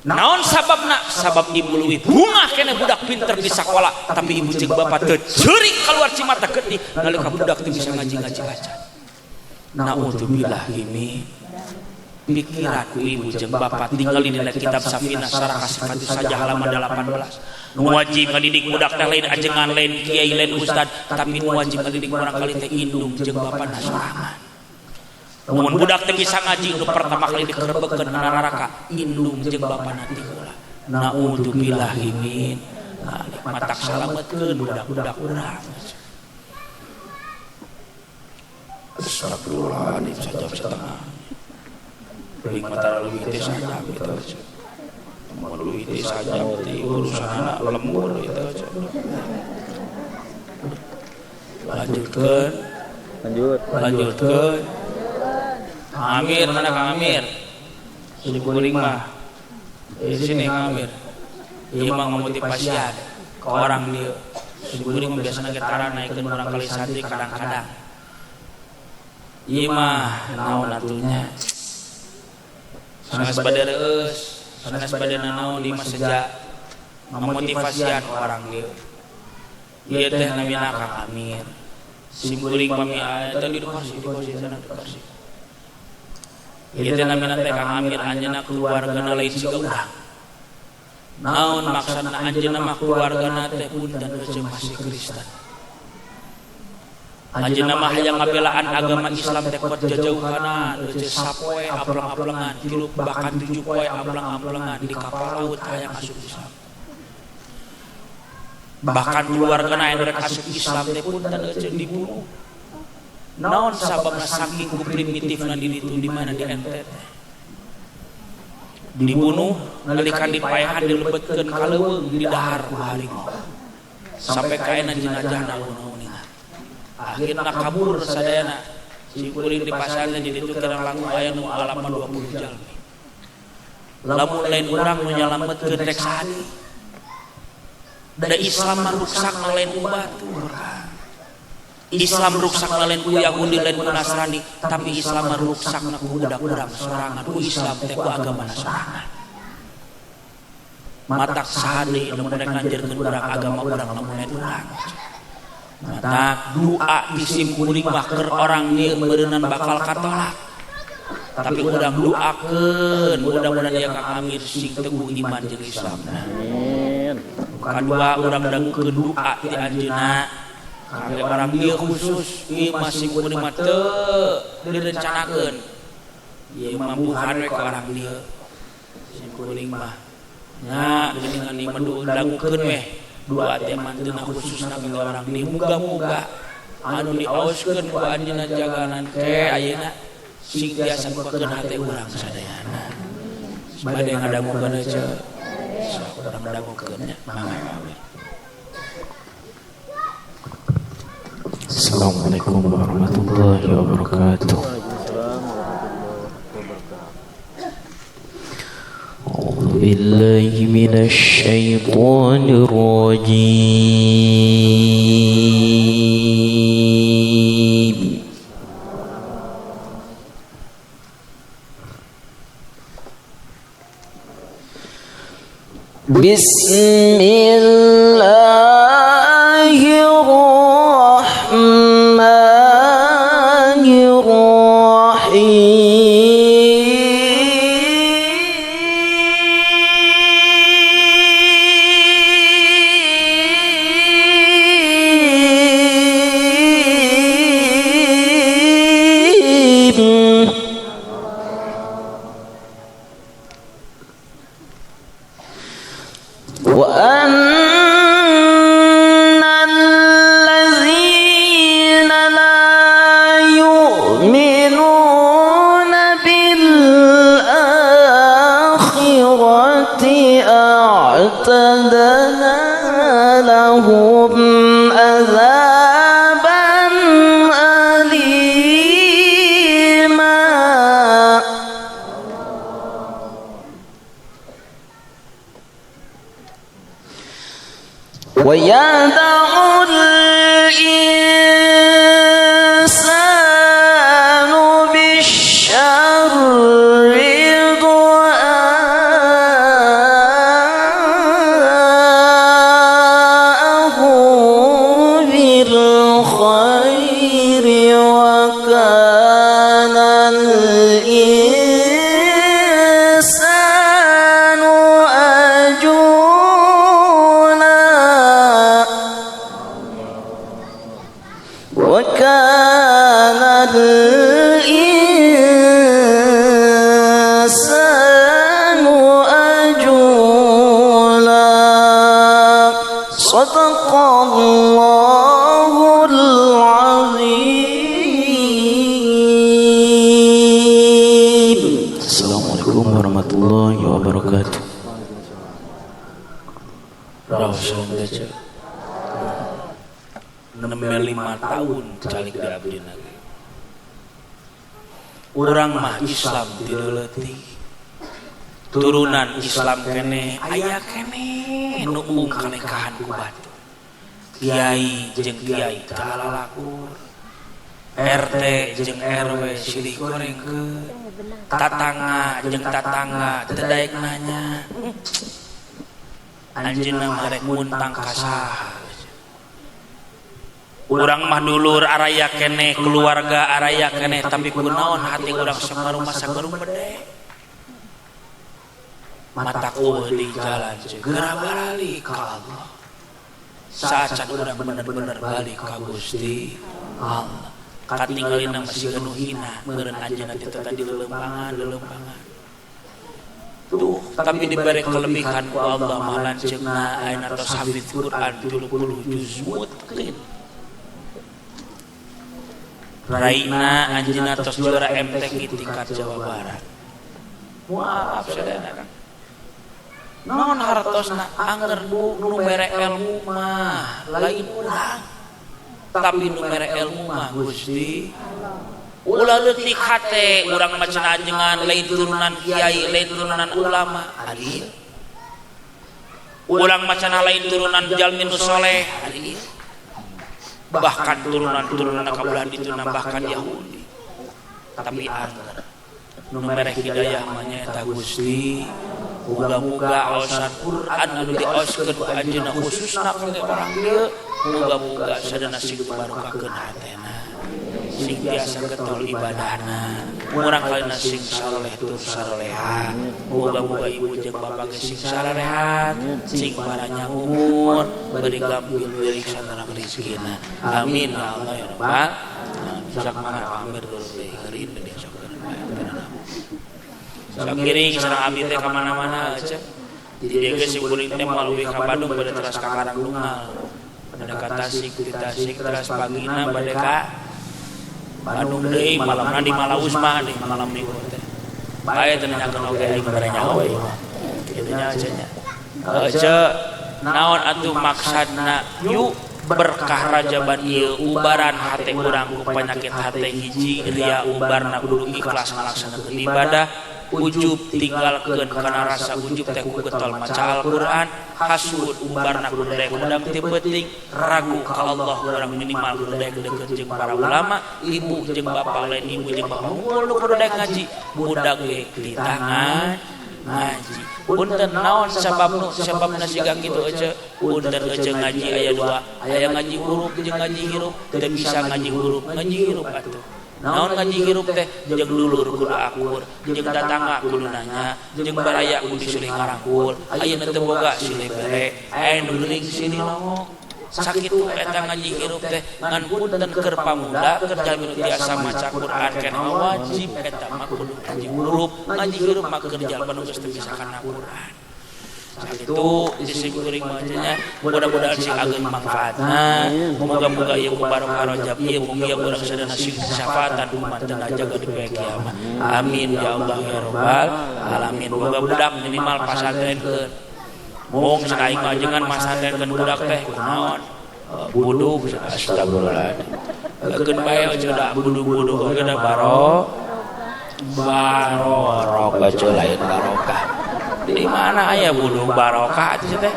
naon sababna sabab ibu leuwih bungah keneh budak pinter di sakola tapi ibu jeung bapa teu ceurik keluar cimata getih nalika budak teu bisa ngaji-ngaji acan. Naudzubillah gini pikiranku ibu jeung bapak tinggali dina kitab Safinah Sarah Kasifatu saja halaman 18 nu wajib ngadidik budak teh lain ajengan lain kiai lain ustad tapi nu wajib ngadidik urang kali teh indung jeung bapana sorangan mun budak teh bisa ngaji nu pertama kali dikerebeukeun kana neraka indung jeung bapana ti heula naudzubillah min matak salametkeun budak-budak urang. Astagfirullahaladzim saja setengah beli mata lebih itu saja gitu aja lebih itu saja berarti urusan anak lembur gitu aja lanjutkan Amir mana Kang Amir di kuring mah di sini Kang Amir ieu mah motivasian ke orang dia di kuring biasana getaran naikeun urang kali santri kadang-kadang ieu mah naon atunya sanes bade reus sanes bade nanaon di masjid memotivasian orang dia ieu teh namina Kang Amir simkuring pami tadi di kursi sana di kursi ieu teh namina teh Kang Amir anjeunna keluargana lain siga urang naon maksudna anjeunna mah keluargana teh punten masih Kristen anjeunna mah hayang ngabelaan agama Islam teh kuat jajauhana teu sapoe aplang-aplangan tilu bahkan 7 poe aplang-aplangan di kapal laut hayang asup Islam. Bahkan keluargana anu rek asup Islam teh punten euceun dibunuh. Naon sababna saking ku primitifna di ditu di mana di NTT. Dibunuh nalika dipaehan dilebetkeun ka leuweung di dahar ku harimau. Sampai kaena jenazahna uning-uningan. Akhirna kabur sadayana. Si kuring di pasarna di ditu kirang langkung aya nu alaman 20 jalmi. Lamun lain urang nu nyalametkeun rek sahadi. Da Islam mah ruksak lain ku batur. Islam ruksak lain ku Yahudi lain ku Nasrani, tapi Islam mah ruksak ku budak urang sorangan ku Islam teh ku agama sorangan. Matak sahadi lamun rek nganjirkeun urang agama urang lamun lain urang. Matak doa disim kuring mah keur orang ieu beureunan bakal katolak. Tapi urang doakeun mudah-mudahan aya Kang Amir sing teguh iman jeung Islamna. Amin. Kadua urang dangukeun doa ti anjeunna kangge orang ieu khusus ieu masih kuring mah teu direncanakeun. Ieu mambuhan we ka orang ieu. Sing kuring mah nya geuningan ieu dangukeun we. Doa teh manteuna khususna kangge orang ieu muga-muga anu diaoskeun ku anjeunna jaganan teh ayeuna sing tiasa ngukeun hate urang sadayana. Bade ngadamukeun aja. Urang dagukeun nya. Assalamualaikum warahmatullahi wabarakatuh. A'udzu billahi minasy syaithanir rajim. Assalamualaikum warahmatullahi wabarakatuh. Rasul baca 65 tahun calik di abdi lagi. Urang mah Islam dileuleutih. Turunan Islam kene aya kene nu umum kanekahan ku batu. Kiai jeung kiai talalakur. RT jeung RW silih gorengkeun. Tatangga jeung tatangga teu daek nanya. Anjeunna mah rek muntang ka saha. Urang mah dulur araya kene, keluarga araya kene, tapi kunaon hati urang sakaruma bede. Mataku di jalan segera balik ka Allah. Saat urang bener-bener balik ka Gusti Allah katinggalina masih anu hina meureun anjeunna teh tadi lelembangan tuh tapi diberi kelebihan ku Allah mah lanceukna ayeuna tos hafid Quran 30 juz mutqin raina anjeunna tos juara MTQ tingkat Jawa Barat mualaf sadayana kan non hartosna anger nu mere ilmu mah lain urang tapi nu mere ilmu mah Gusti ulah leutik hate urang macana ajengan lain turunan kiai lain turunan ulama adil urang macana lain turunan jalmi nu soleh adil bahkan turunan kabelah itu nambahkan Yahudi tapi anger nu mere hidayah mah nyaeta Gusti muga-muga aosan Quran anu dioskeun ku anjeunna khususna ke orang dieu muga-muga sadana sing barokahkeun hatena sing biasa getol ibadahna urang kalina sing saleh tur saleha muga-muga ibu jeung bapak ge sing salehan sing baranya umur beri gampil beri santarang rezekina amin ya Allah ya rabbal bisa mangga amir dulu deui heureun deui sakeun sakiring sareng abdi teh ka mana-mana cek di dieu geus kuring teh maluwi ka Bandung bade teras ka Karangdungal bade ka Tasik di Tasik teras pagina bade ka Bandung deui malamna di Malaus mah di malam minggu teh bae teh nyakeun oge aing bare nyaho we kitu nya cenah cek naon atuh maksadna yuk berkah rajaban ieu ubaran hate urang ku panyakit hate hiji ria ubarna kudu ikhlas ngalaksanakeun ibadah ujub tinggalkeun kana rasa ujub teh ku getol maca Al-Qur'an hasud ubarna kudu daek udang teu penting ragu ka Allah urang minimal kudu daek deukeut jeung para ulama ibu jeung bapak lain ibu jeung bapak nu kudu daek ngaji budak ge di tangan ngaji punten naon sababna siga kitu aja punten aja ngaji aya dua aya ngaji huruf jeung ngaji hirup teu bisa ngaji huruf ngaji hirup atuh naon ngaji hirup teh jeung dulur kudu akur jeung datangga kudu nanya jeung baraya kudu silih ngarangkul ayeuna teu boga silih bere aya nu geuning sini longok sakitu eta ngaji hirup teh ngan punten keur pamuda keur jalmi nu biasa maca Quran keneh wajib eta mah kudu ngaji huruf ngaji hirup mah keur jalma nu geus teu bisa kana Quran sakitu isi kuring mah nya mudah-mudahan sing ageun manfaatna moga-moga ieu ku barokah Rajab ieu mugia urang sadana sing syafaatan umatna jaga di poe kiamat amin ya Allah ya rabbal alamin moga budak minimal pasantrenkeun mung saing ajengan masantrenkeun budak teh kunaon budug astagfirullah ageun bae aja da budug-budug ageun da barokah lain barokah di mana aya budug barokah teh teh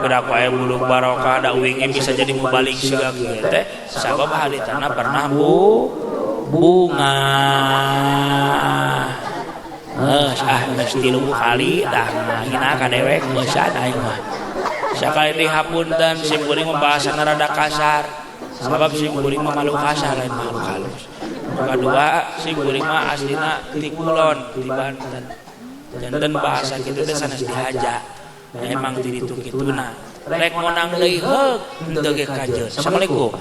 bedak wae budug barokah da uingnya bisa jadi mubalik siga kieu teh sabab haritana pernah bunga geus 3 kali dah hina ka dewek meusan aing mah sakali teh hapunten sim kuring membahasana rada kasar sabab sim kuring mah malu kasar lain malu halus kadua sim kuring mah aslina ti Kulon di Banten dan bahasa kitu teh sanes dihaja memang di ditu kituna rek monang deui heuk henteu ge kajeun. Assalamualaikum.